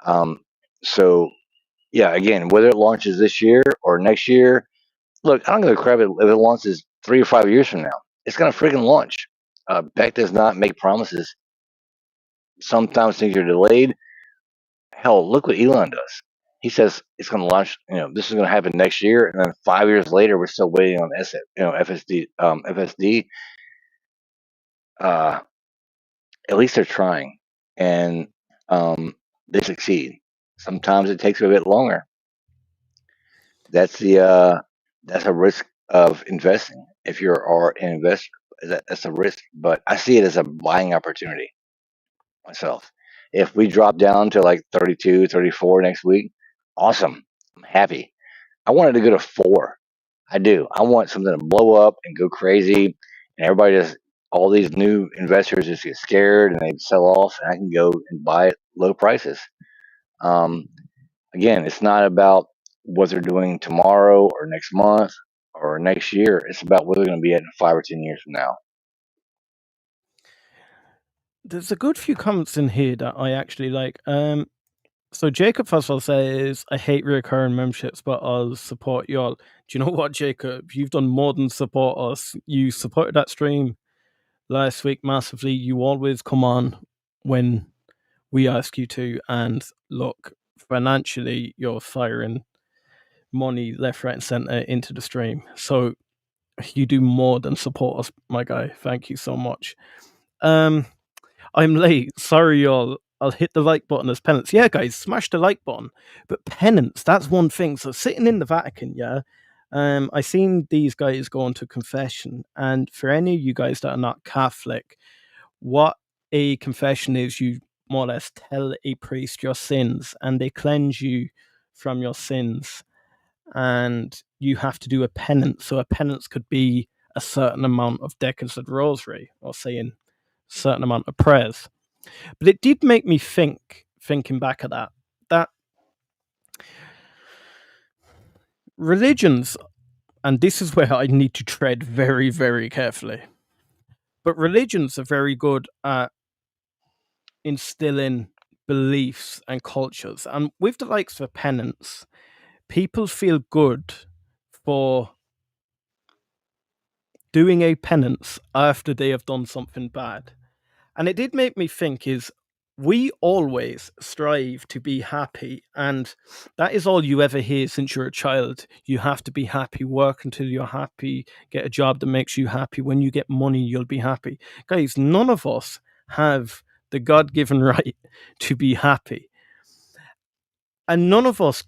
Um, so yeah, again, whether it launches this year or next year, look, I don't give a crap if it launches 3 or 5 years from now. It's gonna freaking launch. Beck does not make promises. Sometimes things are delayed. Hell, look what Elon does. He says it's going to launch. This is going to happen next year, and then 5 years later, we're still waiting on FSD. FSD. Uh, at least they're trying, and they succeed. Sometimes it takes a bit longer. That's a risk of investing. If you are an investor, that's a risk. But I see it as a buying opportunity myself. If we drop down to like 32, 34 next week, awesome. I'm happy. I want it to go to 4. I do. I want something to blow up and go crazy, and everybody just all these new investors just get scared and they sell off, and I can go and buy it low prices. Um, Again, it's not about what they're doing tomorrow or next month or next year. It's about where they're going to be at in 5 or 10 years from now. There's a good few comments in here that I actually like. So Jacob first of all says, I hate recurring memberships, but I'll support you all. Do you know what, Jacob? You've done more than support us. You supported that stream last week massively. You always come on when we ask you to. And look, financially, you're firing money left, right, and center into the stream. So you do more than support us, my guy. Thank you so much. I'm late. Sorry, y'all. I'll hit the like button as penance. Yeah, guys, smash the like button. But penance, that's one thing. So sitting in the Vatican, yeah, I seen these guys going to confession. And for any of you guys that are not Catholic, what a confession is, you more or less tell a priest your sins and they cleanse you from your sins. and you have to do a penance. So a penance could be a certain amount of decades of rosary, or saying a certain amount of prayers. But it did make me think, thinking back at that religions, and this is where I need to tread very, very carefully, but religions are very good at instilling beliefs and cultures. And with the likes of penance, people feel good for doing a penance after they have done something bad. And it did make me think is we always strive to be happy, and that is all you ever hear since you're a child. You have to be happy, work until you're happy, get a job that makes you happy. When you get money, you'll be happy. Guys, none of us have the God-given right to be happy. And none of us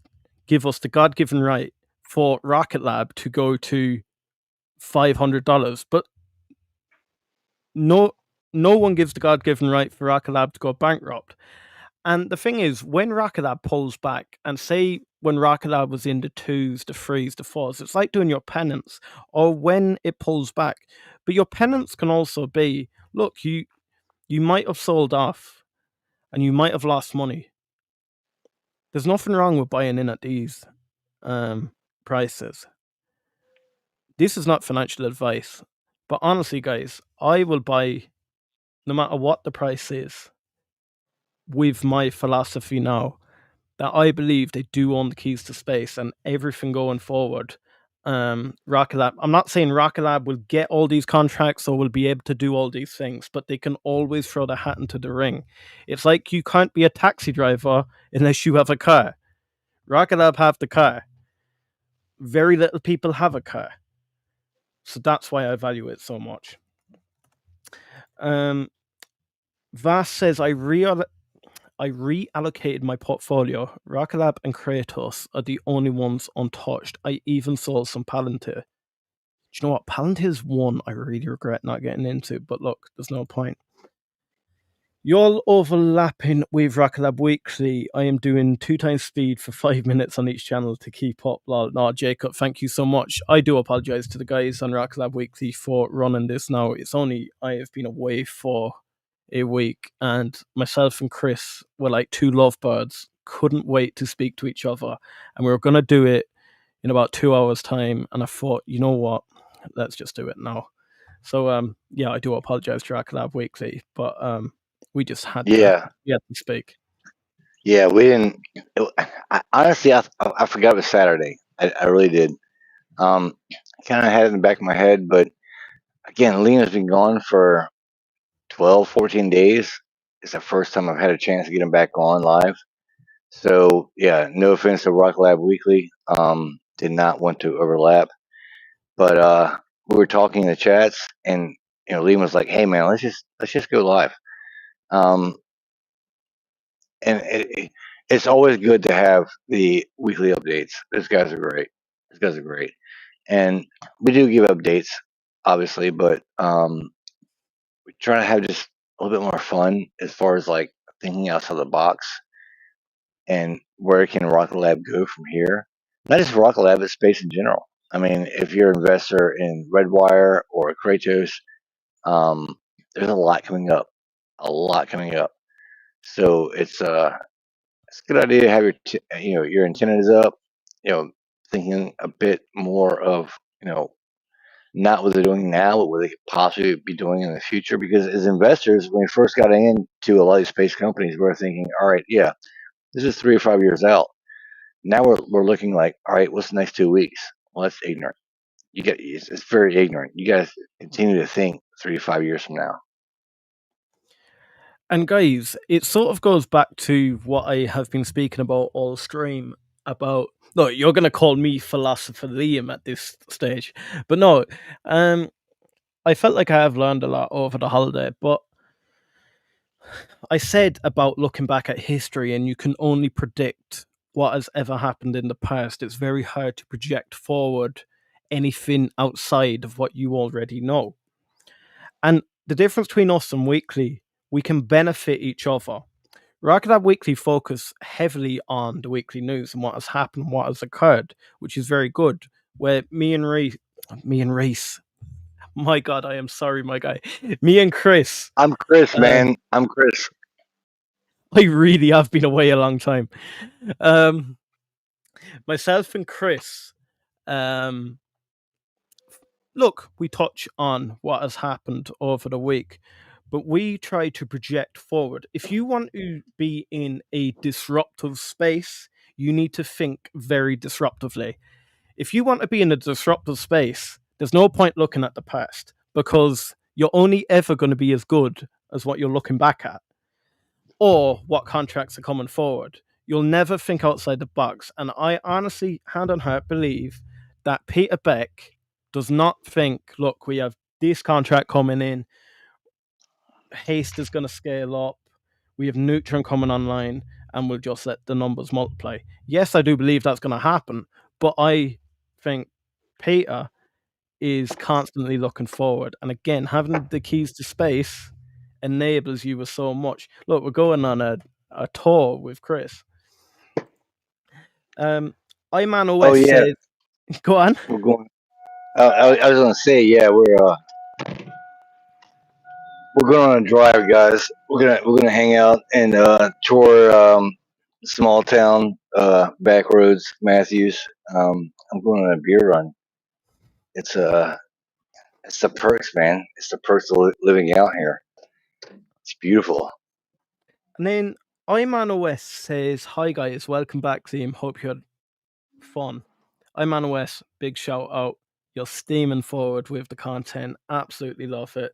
give us the God-given right for Rocket Lab to go to $500. But no one gives the God-given right for Rocket Lab to go bankrupt. And the thing is, when Rocket Lab pulls back, and say when Rocket Lab was in the 2s, the 3s, the 4s, it's like doing your penance, or when it pulls back. But your penance can also be, look, you might have sold off and you might have lost money. There's nothing wrong with buying in at these prices. This is not financial advice, but honestly, guys, I will buy no matter what the price is, with my philosophy now that I believe they do own the keys to space and everything going forward. Rocket Lab, I'm not saying Rocket Lab will get all these contracts or will be able to do all these things, but they can always throw their hat into the ring. It's like you can't be a taxi driver unless you have a car. Rocket Lab have the car. Very little people have a car. So that's why I value it so much. Vass says, I reallocated my portfolio. Rocket Lab and Kratos are the only ones untouched. I even sold some Palantir. Do you know what? Palantir's one I really regret not getting into, but look, there's no point. You're overlapping with Rocket Lab Weekly. I am doing 2 times speed for 5 minutes on each channel to keep up. Lol. No, Jacob, thank you so much. I do apologize to the guys on Rocket Lab Weekly for running this now. It's only I have been away for a week, and myself and Chris were like 2 lovebirds. Couldn't wait to speak to each other, and we were going to do it in about 2 hours' time. And I thought, you know what? Let's just do it now. So, yeah, I do apologize to Rocket Lab Weekly, but we just had Yeah, to speak. yeah, we didn't. Honestly, I forgot it was Saturday. I really did. I kind of had it in the back of my head, but again, Lena's been gone for 12, 14 days. It's the first time I've had a chance to get him back on live. So yeah, no offense to Rock Lab Weekly. Did not want to overlap, but we were talking in the chats, and Liam was like, "Hey man, let's just go live." Um, and it's always good to have the weekly updates. Those guys are great. Those guys are great, and we do give updates, obviously, but we try to have just a little bit more fun as far as like thinking outside the box and where can Rocket Lab go from here. Not just Rocket Lab, but space in general. I mean, if you're an investor in Redwire or Kratos, um, there's a lot coming up. A lot coming up. So it's a good idea to have your antennas up. Thinking a bit more of not what they're doing now, but what they could possibly be doing in the future. Because as investors, when we first got into a lot of these space companies, we are thinking, all right, yeah, this is 3 or 5 years out. Now we're looking like, all right, what's the next 2 weeks? Well, that's ignorant. It's very ignorant. You guys continue to think 3 to 5 years from now. And guys, it sort of goes back to what I have been speaking about all stream about. No, you're gonna call me philosopher Liam at this stage, but no, I felt like I have learned a lot over the holiday. But I said about looking back at history, and you can only predict what has ever happened in the past. It's very hard to project forward anything outside of what you already know. And the difference between us and Weekly, we can benefit each other. Rocket Lab Weekly focus heavily on the weekly news and what has happened, what has occurred, which is very good. Where me and Reese, my God, I am sorry, my guy, me and Chris, I'm Chris, uh, man. I'm Chris. I really have been away a long time. Myself and Chris, um, look, we touch on what has happened over the week, but we try to project forward. If you want to be in a disruptive space, you need to think very disruptively. If you want to be in a disruptive space, there's no point looking at the past because you're only ever going to be as good as what you're looking back at or what contracts are coming forward. You'll never think outside the box. And I honestly, hand on heart, believe that Peter Beck does not think, look, we have this contract coming in, Haste is going to scale up, we have Neutron coming online, and we'll just let the numbers multiply. Yes, I do believe that's going to happen, but I think Peter is constantly looking forward. And again, having the keys to space enables you with so much. Look, we're going on a tour with Chris. Iman Oh OS yeah, says, go on. we're going. I was gonna say, yeah, we're going on a drive, guys. We're gonna hang out and tour small town back roads, Matthews. I'm going on a beer run. It's it's the perks, man. It's the perks of living out here. It's beautiful. And then Iman OS says, hi guys, welcome back, team. Hope you had fun. Iman OS, big shout out. You're steaming forward with the content. Absolutely love it.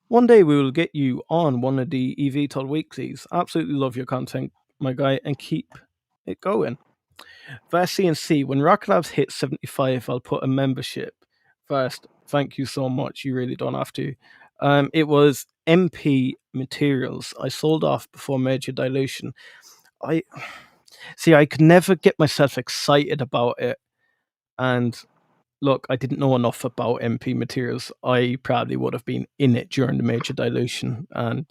One day we will get you on one of the eVTOL weeklies. Absolutely love your content, my guy, and keep it going. Verse CNC, when Rocket Labs hit 75, I'll put a membership. First, thank you so much. You really don't have to. It was MP Materials. I sold off before major dilution. I see. I could never get myself excited about it, and look, I didn't know enough about MP Materials. I probably would have been in it during the major dilution, and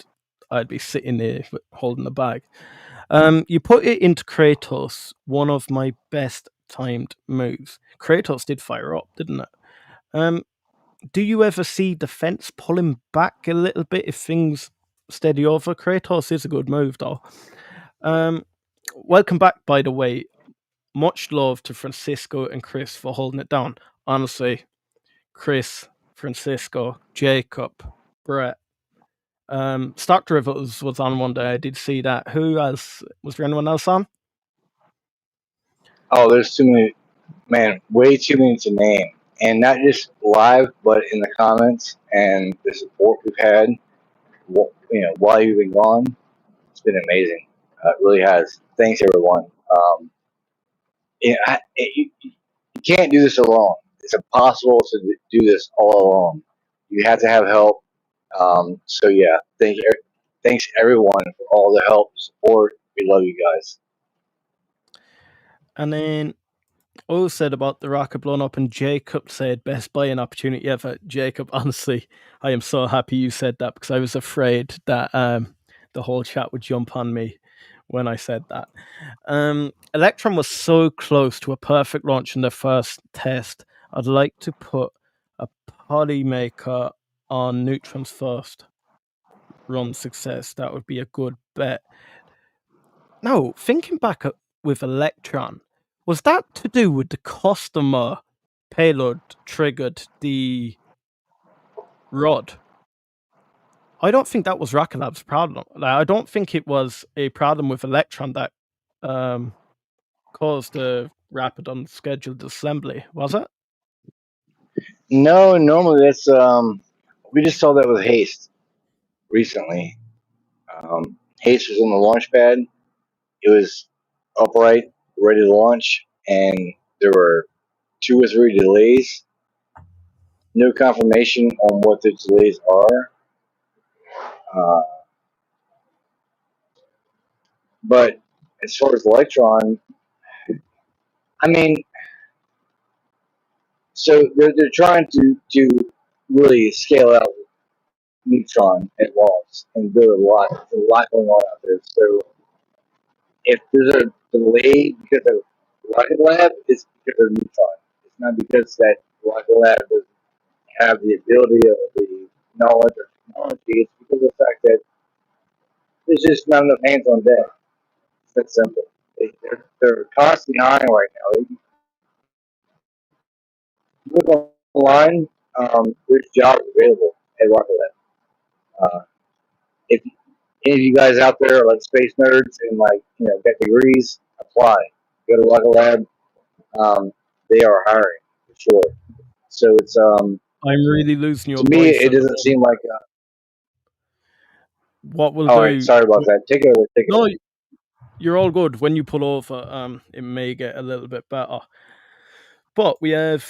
I'd be sitting there holding the bag. You put it into Kratos, one of my best timed moves. Kratos did fire up, didn't it? Um, do you ever see defense pulling back a little bit if things steady over? Kratos is a good move, though. Um, welcome back, by the way. Much love to Francisco and Chris for holding it down. Honestly, Chris, Francisco, Jacob, Brett. Stock Derivatives was on one day. I did see that. Who else? Was there anyone else on? Oh, there's too many, man. Way too many to name, and not just live, but in the comments and the support we've had. While you've been gone, it's been amazing. It really has. Thanks, everyone. You can't do this alone. It's impossible to do this all alone. You have to have help. So yeah, thanks everyone for all the help, support. We love you guys. And then O said about the rocket blowing up, and Jacob said best buying opportunity ever. Jacob, honestly, I am so happy you said that because I was afraid that the whole chat would jump on me when I said that. Electron was so close to a perfect launch in their first test. I'd like to put a polymaker on Neutron's first run success. That would be a good bet. No, thinking back with Electron, was that to do with the customer payload triggered the rod? I don't think that was Rocket Lab's problem. Like, I don't think it was a problem with Electron that caused the rapid unscheduled assembly, was it? No, normally that's we just saw that with Haste recently. Haste was on the launch pad. It was upright, ready to launch, and there were 2 or 3 delays. No confirmation on what the delays are. Uh, but as far as Electron, I mean, so they're trying to really scale out Neutron at launch and build a lot. There's a lot going on out there. So If there's a delay because of Rocket Lab, it's because of Neutron. It's not because that Rocket Lab doesn't have the ability or the knowledge or technology. It's because of the fact that there's just not enough hands on deck. It's that simple. They're constantly hiring right now. If you look online, there's jobs available at Rocket Lab. If any of you guys out there are like space nerds and like got degrees, apply. Go to Rocket Lab. They are hiring for sure. So it's I'm really losing your to me voice it at the doesn't seem moment. like. What we'll All right, do? sorry about that. Take it over. Take it No, over. you're all good. When you pull over, it may get a little bit better. But we have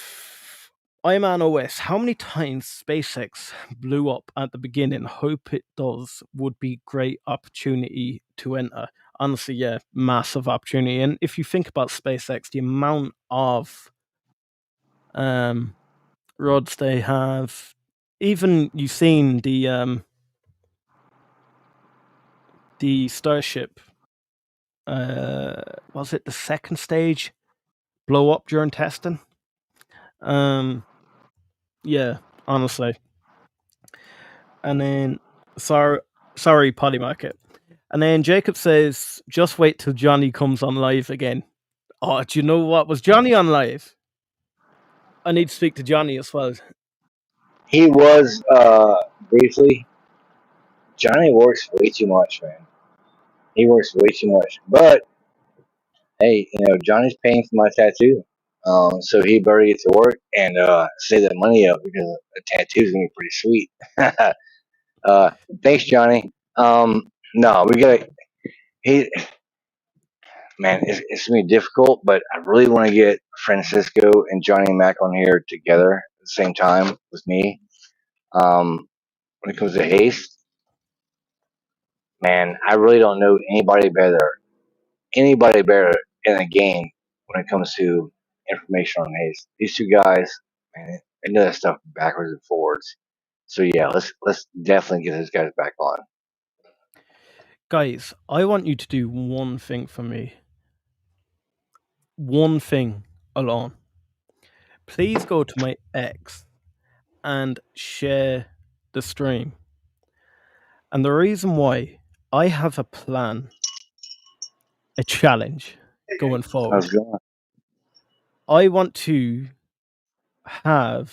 Iron Man OS. How many times SpaceX blew up at the beginning? Hope it does. Would be great opportunity to enter. Honestly, yeah, massive opportunity. And if you think about SpaceX, the amount of rods they have, even you've seen the Starship. Was it the second stage blow up during testing? Yeah, honestly. And then sorry, Polymarket. And then Jacob says, just wait till Johnny comes on live again. Oh, do you know what? Was Johnny on live? I need to speak to Johnny as well. He was briefly. Johnny works way too much, man. He works way too much. But hey, Johnny's paying for my tattoo. So he better get to work and save that money up because the tattoo's gonna be pretty sweet. uh, thanks, Johnny. No, we gotta. He, man, it's gonna be difficult, but I really want to get Francisco and Johnny Mac on here together at the same time with me. When it comes to Haste, man, I really don't know anybody better in the game when it comes to information on Haste. These two guys, man, they know that stuff backwards and forwards. So yeah, let's definitely get those guys back on. Guys, I want you to do one thing for me. One thing alone. Please go to my X and share the stream. And the reason why, I have a plan, a challenge going How's forward. it going? I want to have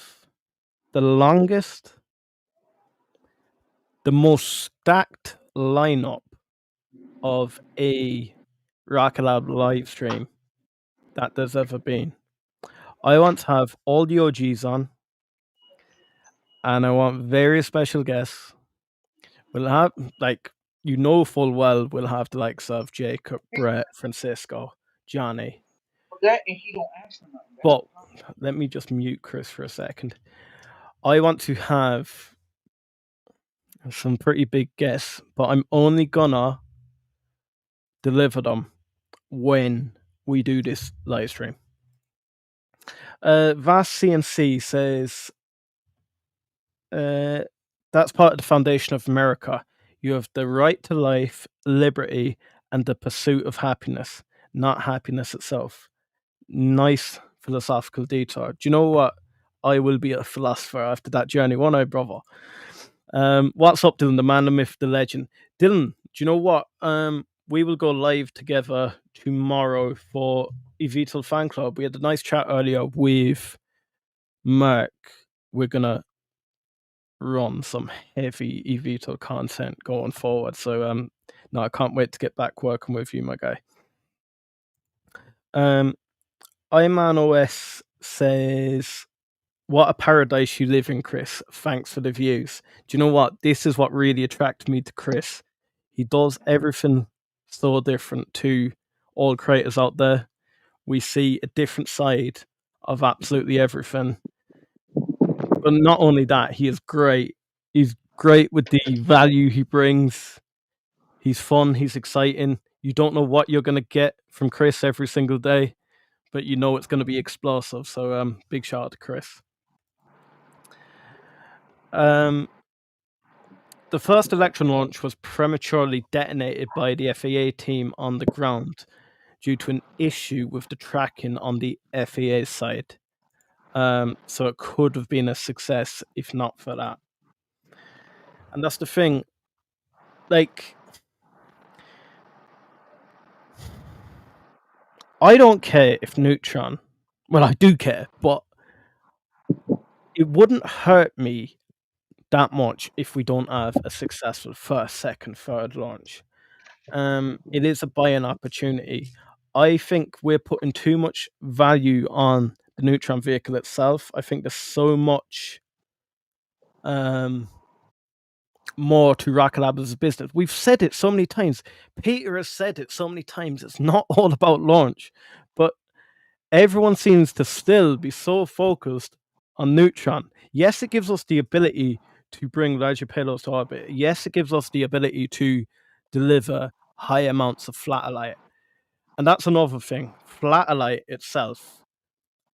the longest, the most stacked lineup of a Rocket Lab live stream that there's ever been. I want to have all the OGs on, and I want very special guests. We'll have, full well, we'll have the likes of Jacob, Brett, Francisco, Johnny. But let me just mute Chris for a second. I want to have some pretty big guests, but I'm only gonna deliver them when we do this live stream. Vast CNC says that's part of the foundation of America. You have the right to life, liberty, and the pursuit of happiness, not happiness itself. Nice philosophical detour. Do you know what? I will be a philosopher after that journey, won't I, brother? What's up, Dylan? The man, the myth, the legend. Dylan, do you know what? We will go live together tomorrow for eVTOL Fan Club. We had a nice chat earlier with Mark. We're gonna run some heavy eVTOL content going forward. So no, I can't wait to get back working with you, my guy. Iman OS says, what a paradise you live in, Chris. Thanks for the views. Do you know what? This is what really attracted me to Chris. He does everything so different to all creators out there. We see a different side of absolutely everything. But not only that, he is great. He's great with the value he brings. He's fun. He's exciting. You don't know what you're going to get from Chris every single day, but you know it's going to be explosive. So big shout out to Chris. the first Electron launch was prematurely detonated by the FAA team on the ground due to an issue with the tracking on the FAA side. So it could have been a success if not for that. And that's the thing. Like, I don't care if Neutron, well, I do care, but it wouldn't hurt me that much if we don't have a successful first, second, third launch. It is a buying opportunity. I think we're putting too much value on the Neutron vehicle itself. I think there's so much more to Rocket Lab as a business. We've said it so many times. Peter has said it so many times. It's not all about launch, but everyone seems to still be so focused on Neutron. Yes, it gives us the ability to bring larger payloads to orbit. Yes, it gives us the ability to deliver high amounts of flatellite. And that's another thing. Flatellite itself.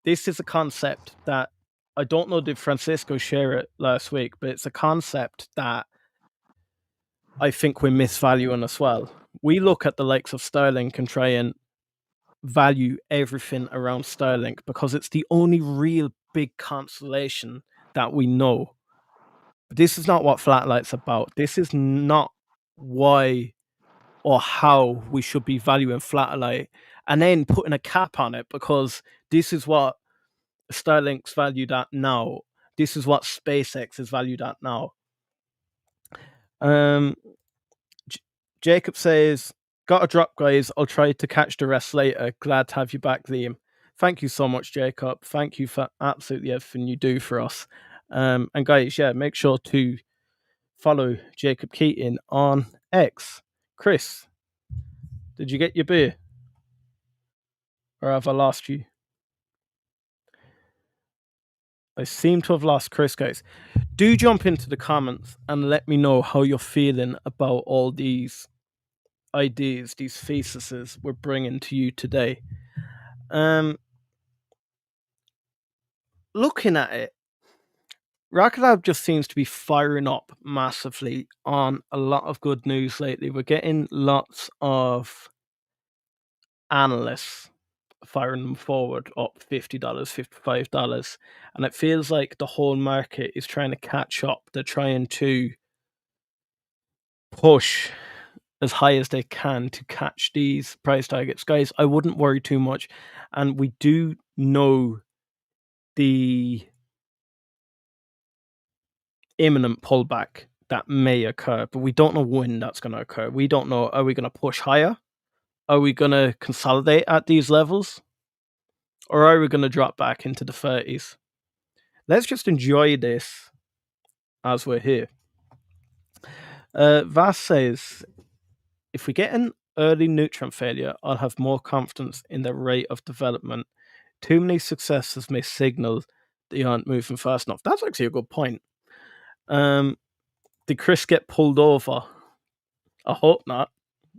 This is a concept that I don't know, did Francisco share it last week, but it's a concept that I think we're misvaluing as well. We look at the likes of Starlink and try and value everything around Starlink because it's the only real big constellation that we know. But this is not what Flatlight's about. This is not why or how we should be valuing Flatlight and then putting a cap on it because this is what Starlink's valued at now. This is what SpaceX is valued at now. Jacob says, got a drop, guys. I'll try to catch the rest later. Glad to have you back, Liam. Thank you so much, Jacob. Thank you for absolutely everything you do for us. And guys, yeah, make sure to follow Jacob Keating on X. Chris, did you get your beer? Or have I lost you? I seem to have lost Chris, guys. Do jump into the comments and let me know how you're feeling about all these ideas, these theses we're bringing to you today. Looking at it, Rocket Lab just seems to be firing up massively on a lot of good news lately. We're getting lots of analysts firing them forward up $50, $55, and it feels like the whole market is trying to catch up. They're trying to push as high as they can to catch these price targets. Guys, I wouldn't worry too much, and we do know the imminent pullback that may occur, but we don't know when that's going to occur. We don't know, are we going to push higher? Are we going to consolidate at these levels? Or are we going to drop back into the 30s? Let's just enjoy this as we're here. Vass says, if we get an early Neutron failure, I'll have more confidence in the rate of development. Too many successes may signal they aren't moving fast enough. That's actually a good point. Did Chris get pulled over? I hope not.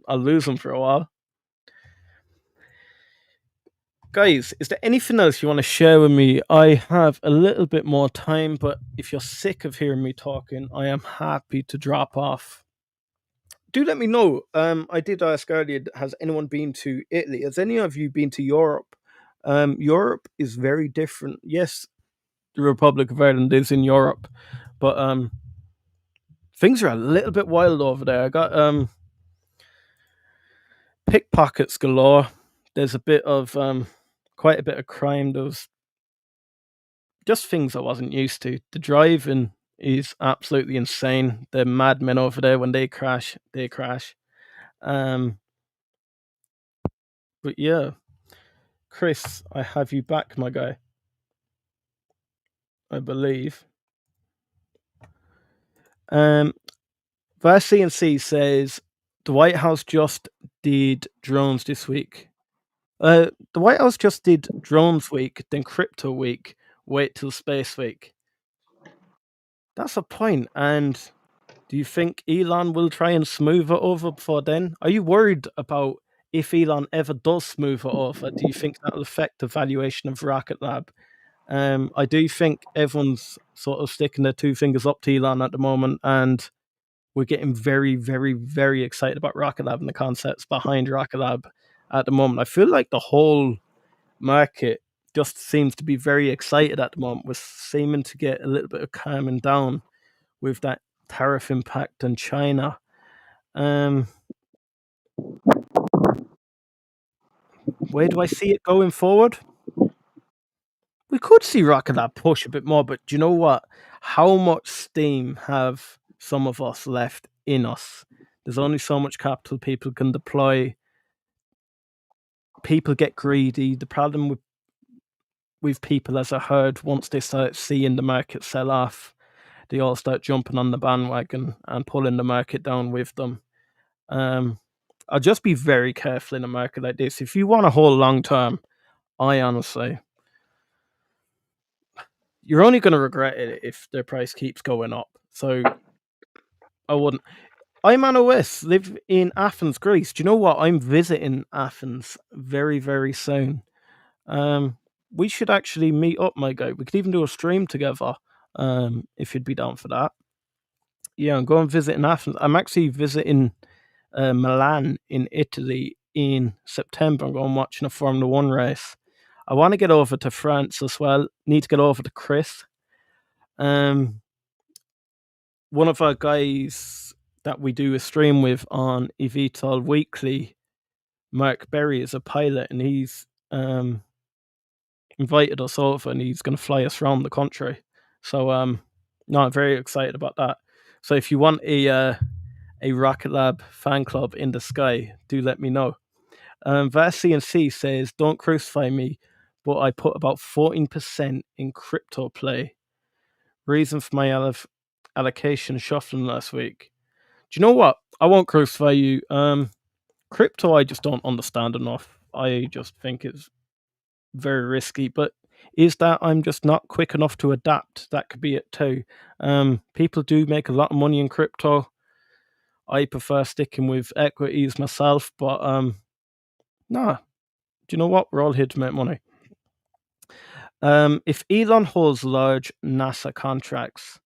I'll lose him for a while. Guys, is there anything else you want to share with me? I have a little bit more time, but if you're sick of hearing me talking, I am happy to drop off. Do let me know. I did ask earlier, has anyone been to Italy? Has any of you been to Europe? Europe is very different. Yes, the Republic of Ireland is in Europe, but things are a little bit wild over there. I got pickpockets galore. There's a bit of quite a bit of crime. There's just things I wasn't used to. The driving is absolutely insane. The madmen over there, when they crash, they crash. But yeah, Chris, I have you back, my guy. I believe. VCNC says the White House just did drones this week. The White House just did drones week, then crypto week. Wait till space week. That's a point. And do you think Elon will try and smooth it over before then? Are you worried about if Elon ever does smooth it over? Do you think that'll affect the valuation of Rocket Lab? I do think everyone's sort of sticking their two fingers up to Elon at the moment, and we're getting very, very, very excited about Rocket Lab and the concepts behind Rocket Lab at the moment. I feel like the whole market just seems to be very excited at the moment. We're seeming to get a little bit of calming down with that tariff impact on China. Where do I see it going forward? We could see Rocket Lab push a bit more, but do you know what? How much steam have some of us left in us? There's only so much capital people can deploy. People get greedy. The problem with people as a herd, once they start seeing the market sell off, they all start jumping on the bandwagon and pulling the market down with them. I'll just be very careful in a market like this. If you want to hold long term, I honestly, you're only going to regret it if their price keeps going up. So I wouldn't. I'm an OS, live in Athens, Greece. Do you know what? I'm visiting Athens very, very soon. We should actually meet up, my guy. We could even do a stream together, if you'd be down for that. Yeah, I'm going visiting Athens. I'm actually visiting Milan in Italy in September. I'm going watching a Formula One race. I want to get over to France as well. Need to get over to Chris. One of our guys that we do a stream with on eVTOL Weekly, Mark Berry, is a pilot, and he's invited us over, and he's going to fly us around the country. So, no, I'm very excited about that. So, if you want a Rocket Lab fan club in the sky, do let me know. Vast CNC says, "Don't crucify me, but I put about 14% in crypto play. Reason for my allocation shuffling last week." Do you know what? I won't crucify you. Crypto, I just don't understand enough. I just think it's very risky, but is that I'm just not quick enough to adapt? That could be it too. People do make a lot of money in crypto. I prefer sticking with equities myself, but nah. Do you know what? We're all here to make money. If Elon holds large NASA contracts,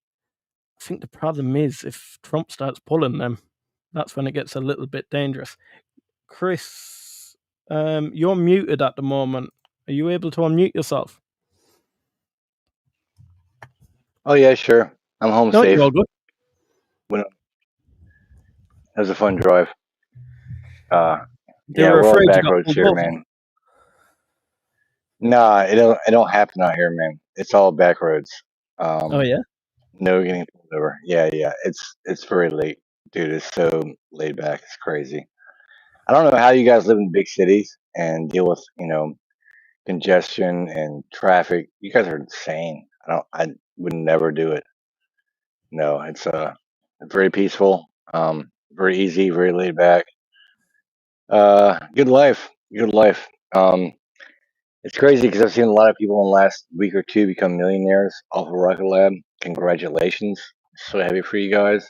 I think the problem is if Trump starts pulling them, that's when it gets a little bit dangerous. Chris, you're muted at the moment. Are you able to unmute yourself? Oh yeah, sure. I'm home No, safe. you're all good. It was a fun drive. They Yeah, were we're all afraid you back got roads pulled here, over. man. Nah, it don't happen out here, man. It's all back roads. Oh yeah. No getting pulled over. Yeah. It's very late, dude. It's so laid back. It's crazy. I don't know how you guys live in big cities and deal with congestion and traffic. You guys are insane. I would never do it. No, it's very peaceful, very easy, very laid back. Good life, good life. It's crazy because I've seen a lot of people in the last week or two become millionaires off of Rocket Lab. Congratulations, so happy for you guys.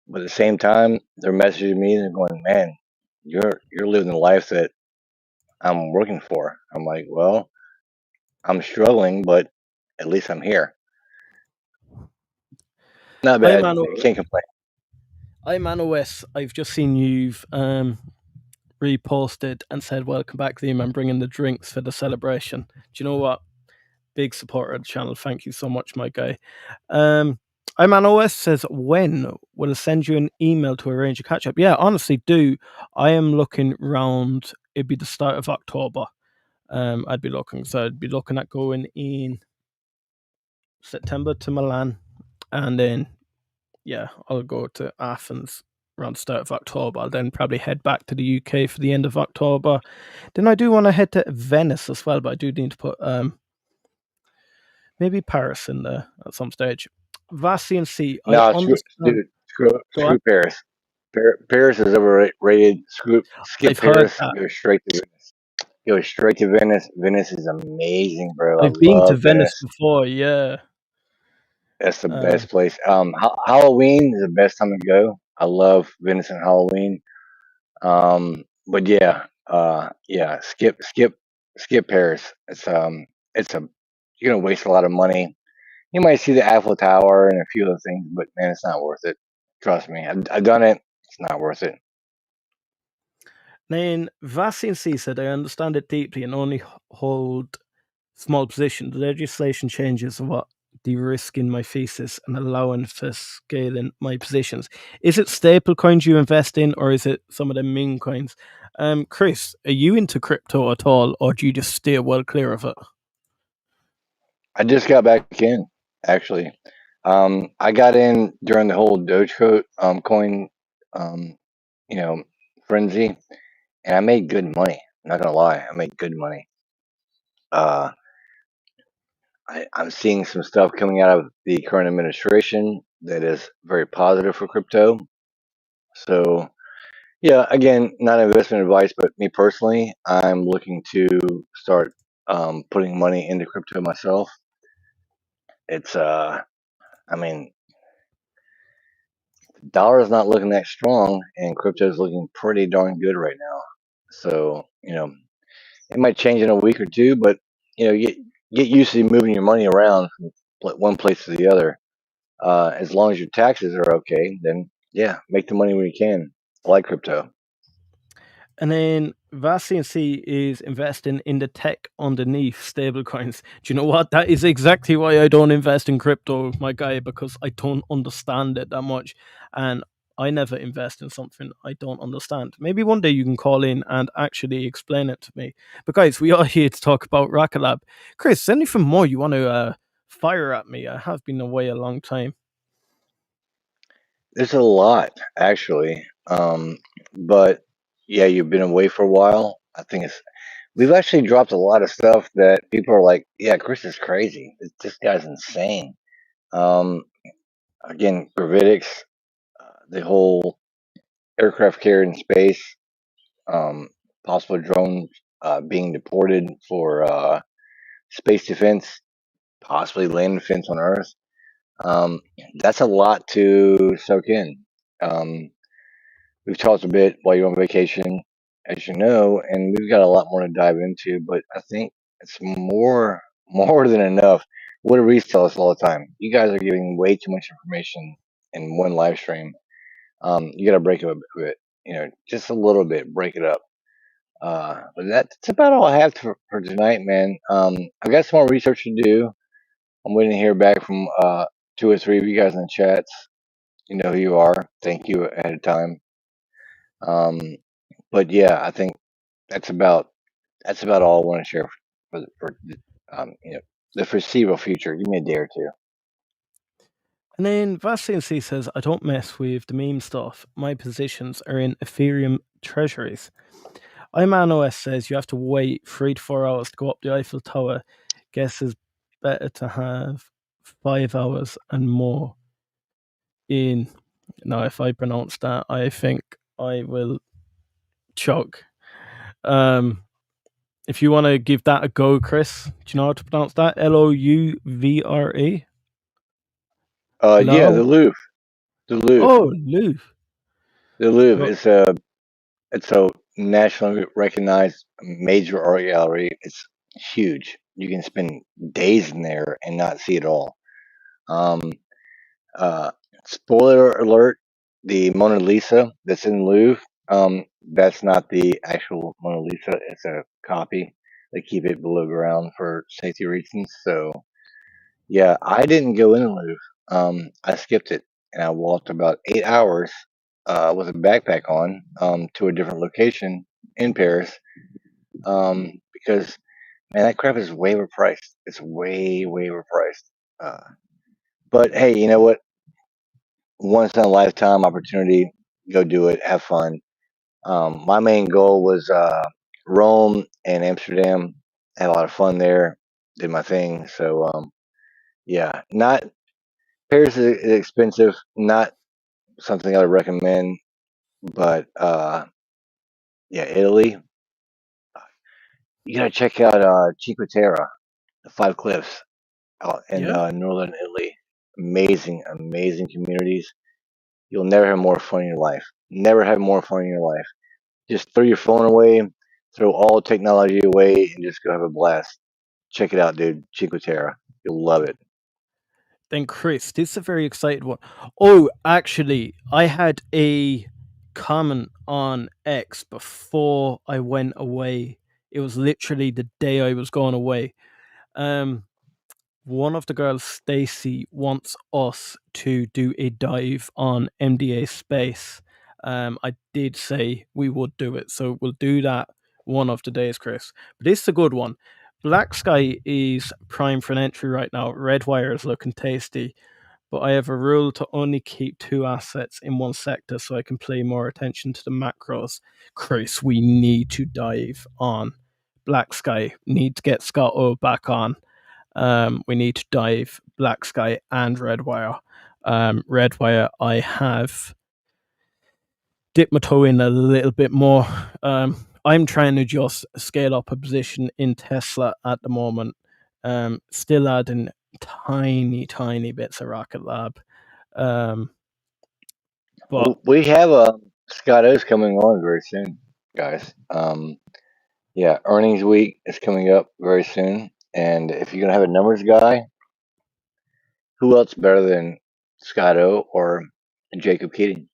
But at the same time, they're messaging me and they're going, "Man, you're living the life that I'm working for." I'm like, "Well, I'm struggling, but at least I'm here. Not I'm bad. an Can't complain." I'm an OS. I've just seen you've reposted and said welcome back, Liam. I'm bringing the drinks for the celebration. Do you know what? Big supporter of the channel. Thank you so much, my guy. I'm an OS says, when will I send you an email to arrange a catch up? Yeah, honestly, do. I am looking round. It'd be the start of October. I'd be looking. So I'd be looking at going in September to Milan, and then I'll go to Athens around the start of October. I'll then probably head back to the UK for the end of October. Then I do want to head to Venice as well, but I do need to put maybe Paris in there at some stage. Vast CNC, I No, understand. dude, Go on. screw Paris. Paris is overrated. Skip I've heard Paris. that. Go straight to Venice. Go straight to Venice. Venice is amazing, bro. I I've been to love Venice Venice. before, yeah. That's the best place. Halloween is the best time to go. I love Venice and Halloween. But yeah. Skip Paris. It's a you're gonna waste a lot of money. You might see the Eiffel Tower and a few other things, but man, it's not worth it. Trust me, I've done it. It's not worth it. Then Vaccine C said, I understand it deeply and only hold small positions. The legislation changes what de-risking my thesis and allowing for scaling my positions. Is it staple coins you invest in, or is it some of the meme coins? Chris, are you into crypto at all, or do you just steer well clear of it? I just got back in, actually. I got in during the whole Dogecoin coin, um, you know, frenzy, and I made good money. I'm not gonna lie, I made good money. Uh, I'm seeing some stuff coming out of the current administration that is very positive for crypto. So, yeah, again, not investment advice, but me personally, I'm looking to start putting money into crypto myself. It's, I mean, dollar is not looking that strong, and crypto is looking pretty darn good right now. So, it might change in a week or two, but get used to moving your money around from one place to the other. As long as your taxes are okay, then yeah, make the money when you can. I like crypto. And then Vaccine C is investing in the tech underneath stablecoins. Do you know what? That is exactly why I don't invest in crypto, my guy, because I don't understand it that much. And I never invest in something I don't understand. Maybe one day you can call in and actually explain it to me. But guys, we are here to talk about RKLB. Chris, anything more you want to fire at me? I have been away a long time. There's a lot actually, but yeah, you've been away for a while. I think we've actually dropped a lot of stuff that people are like, yeah, Chris is crazy. This guy's insane. Um, Again, gravitics, the whole aircraft carrier in space, um, possible drones being deported for space defense, possibly land defense on Earth. Um, that's a lot to soak in. Um, we've talked a bit while you're on vacation, as you know, and we've got a lot more to dive into. But I think it's more than enough. What do Reese tell us all the time? You guys are giving way too much information in one live stream. You got to break it up a bit, just a little bit, break it up. But that's about all I have for tonight, man. I've got some more research to do. I'm waiting to hear back from two or three of you guys in the chats. You know who you are. Thank you ahead of time. Um, but yeah, I think that's about that's about all I want to share the foreseeable future. Give me a day or two. And then Vaccine C says, I don't mess with the meme stuff. My positions are in Ethereum treasuries. IMANOS says you have to wait 3 to 4 hours to go up the Eiffel Tower. Guess it's better to have 5 hours and more in. Now, if I pronounce that, I think I will choke. If you want to give that a go, Chris, do you know how to pronounce that? Louvre? Yeah, the Low? Louvre, the Louvre, Oh, Louvre. the Louvre. Well, It's a nationally recognized major art gallery. It's huge. You can spend days in there and not see it all. Um, uh, Spoiler alert: the Mona Lisa that's in the Louvre, that's not the actual Mona Lisa. It's a copy. They keep it below ground for safety reasons. So yeah, I didn't go in the Louvre. I skipped it and I walked about 8 hours with a backpack on to a different location in Paris because man, that crap is way overpriced. It's way overpriced. Uh, but hey, you know what? Once in a lifetime opportunity. Go do it. Have fun. My main goal was Rome and Amsterdam. Had a lot of fun there. Did my thing. So yeah, not Paris is expensive. Not something I would recommend. But yeah, Italy. You gotta check out Cinque Terre, the Five Cliffs out in yeah. northern Italy. Amazing communities. You'll never have more fun in your life. Never have more fun in your life. Just throw your phone away, throw all technology away, and just go have a blast. Check it out, dude. Cinque Terre. You'll love it. Then Chris, this is a very excited one. Oh, actually, I had a comment on X before I went away. It was literally the day I was going away. One of the girls, Stacy, wants us to do a dive on MDA space. I did say we would do it, so we'll do that one of the days, Chris. But this is a good one. Black Sky is prime for an entry right now. Redwire is looking tasty, but I have a rule to only keep 2 assets in one sector so I can pay more attention to the macros. Chris, we need to dive on Black Sky. Need to get Scott O back on. We need to dive Black Sky and Redwire. Redwire, I have dipped my toe in a little bit more. I'm trying to just scale up a position in Tesla at the moment. Still adding tiny bits of Rocket Lab. But We have Scott O's coming on very soon, guys. Yeah, earnings week is coming up very soon, and if you're gonna have a numbers guy, who else better than Scott O or Jacob Keating,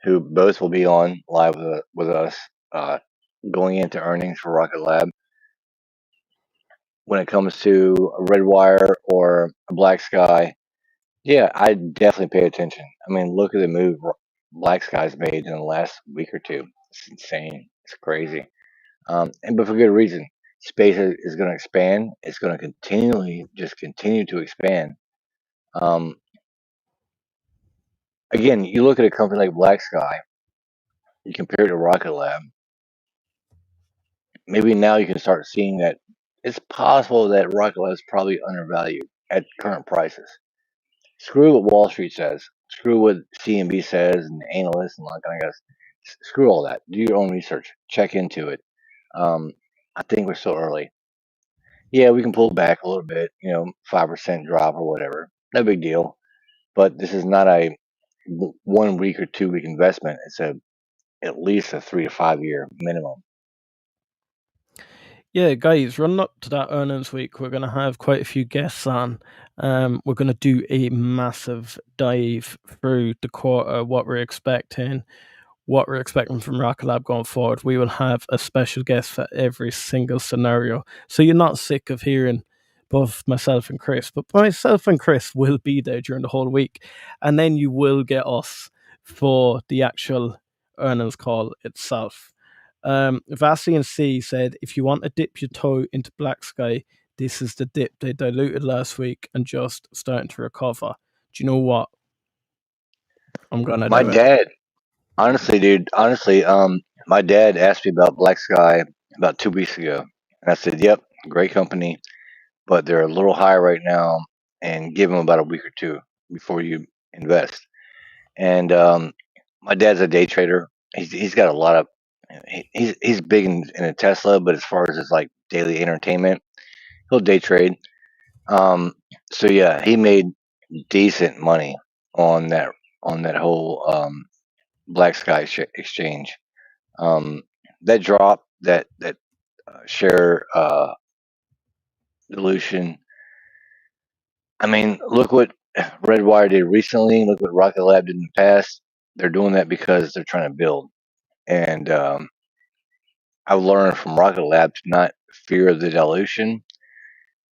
who both will be on live with us uh, going into earnings for Rocket Lab. When it comes to a red wire or a black sky, yeah, I definitely pay attention. I mean, look at the move Black Sky's made in the last week or two. It's insane. It's crazy. But for good reason. Space is going to expand. It's going to continue to expand. Um, again, you look at a company like Black Sky, you compare it to Rocket Lab. Maybe now you can start seeing that it's possible that Rocket Lab is probably undervalued at current prices. Screw what Wall Street says. Screw what CNB says and analysts and all that kind of guys. Screw all that. Do your own research. Check into it. Um, I think we're still early. Yeah, we can pull back a little bit. 5% drop or whatever. No big deal. But this is not a 1 week or 2 week investment. It's at least a 3 to 5 year minimum. yeah, guys, running up to that earnings week, we're going to have quite a few guests on. We're going to do a massive dive through the quarter, what we're expecting from Rocket Lab going forward. We will have a special guest for every single scenario. So you're not sick of hearing both myself and Chris, but myself and Chris will be there during the whole week. And then you will get us for the actual earnings call itself. Vassian C said, if you want to dip your toe into Black Sky, this is the dip they diluted last week and just starting to recover. Do you know what? I'm gonna My do it. dad, honestly, dude, my dad asked me about Black Sky about 2 weeks ago. And I said, yep, great company, but they're a little high right now, and give them about a week or two before you invest. And my dad's a day trader. He's got a lot of he's big in a Tesla, but as far as his like daily entertainment, he'll day trade. Um, so yeah, he made decent money on that whole Black Sky exchange. Um, that drop, that share dilution. I mean, look what Redwire did recently. Look what Rocket Lab did in the past. They're doing that because they're trying to build. And I've learned from Rocket Lab to not fear the dilution.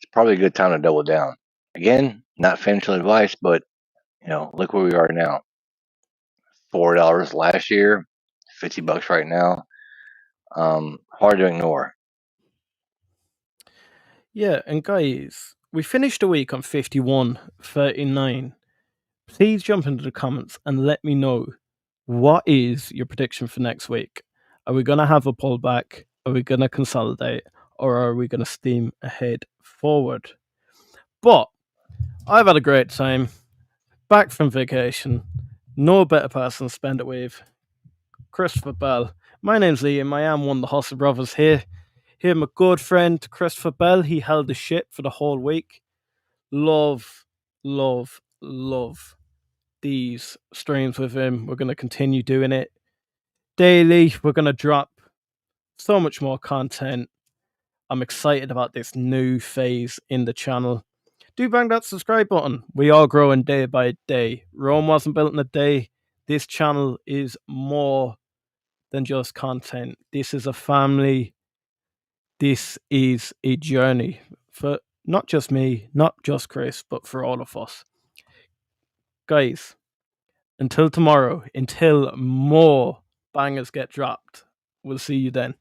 It's probably a good time to double down. Again, not financial advice, but look where we are now. $4 last year, $50 right now. Hard to ignore. Yeah, and guys, we finished the week on 51.39. Please jump into the comments and let me know, what is your prediction for next week? Are we going to have a pullback? Are we going to consolidate? Or are we going to steam ahead forward? But I've had a great time. Back from vacation. No better person to spend it with. Christopher Bell. My name's Liam. I am one of the Hustle Brothers here. Here, my good friend Christopher Bell. He held the ship for the whole week. Love these streams with him. We're going to continue doing it daily. We're going to drop so much more content. I'm excited about this new phase in the channel. do bang that subscribe button. We are growing day by day. Rome wasn't built in a day. This channel is more than just content. This is a family. This is a journey for not just me, not just Chris, but for all of us. Guys, until tomorrow, until more bangers get dropped, we'll see you then.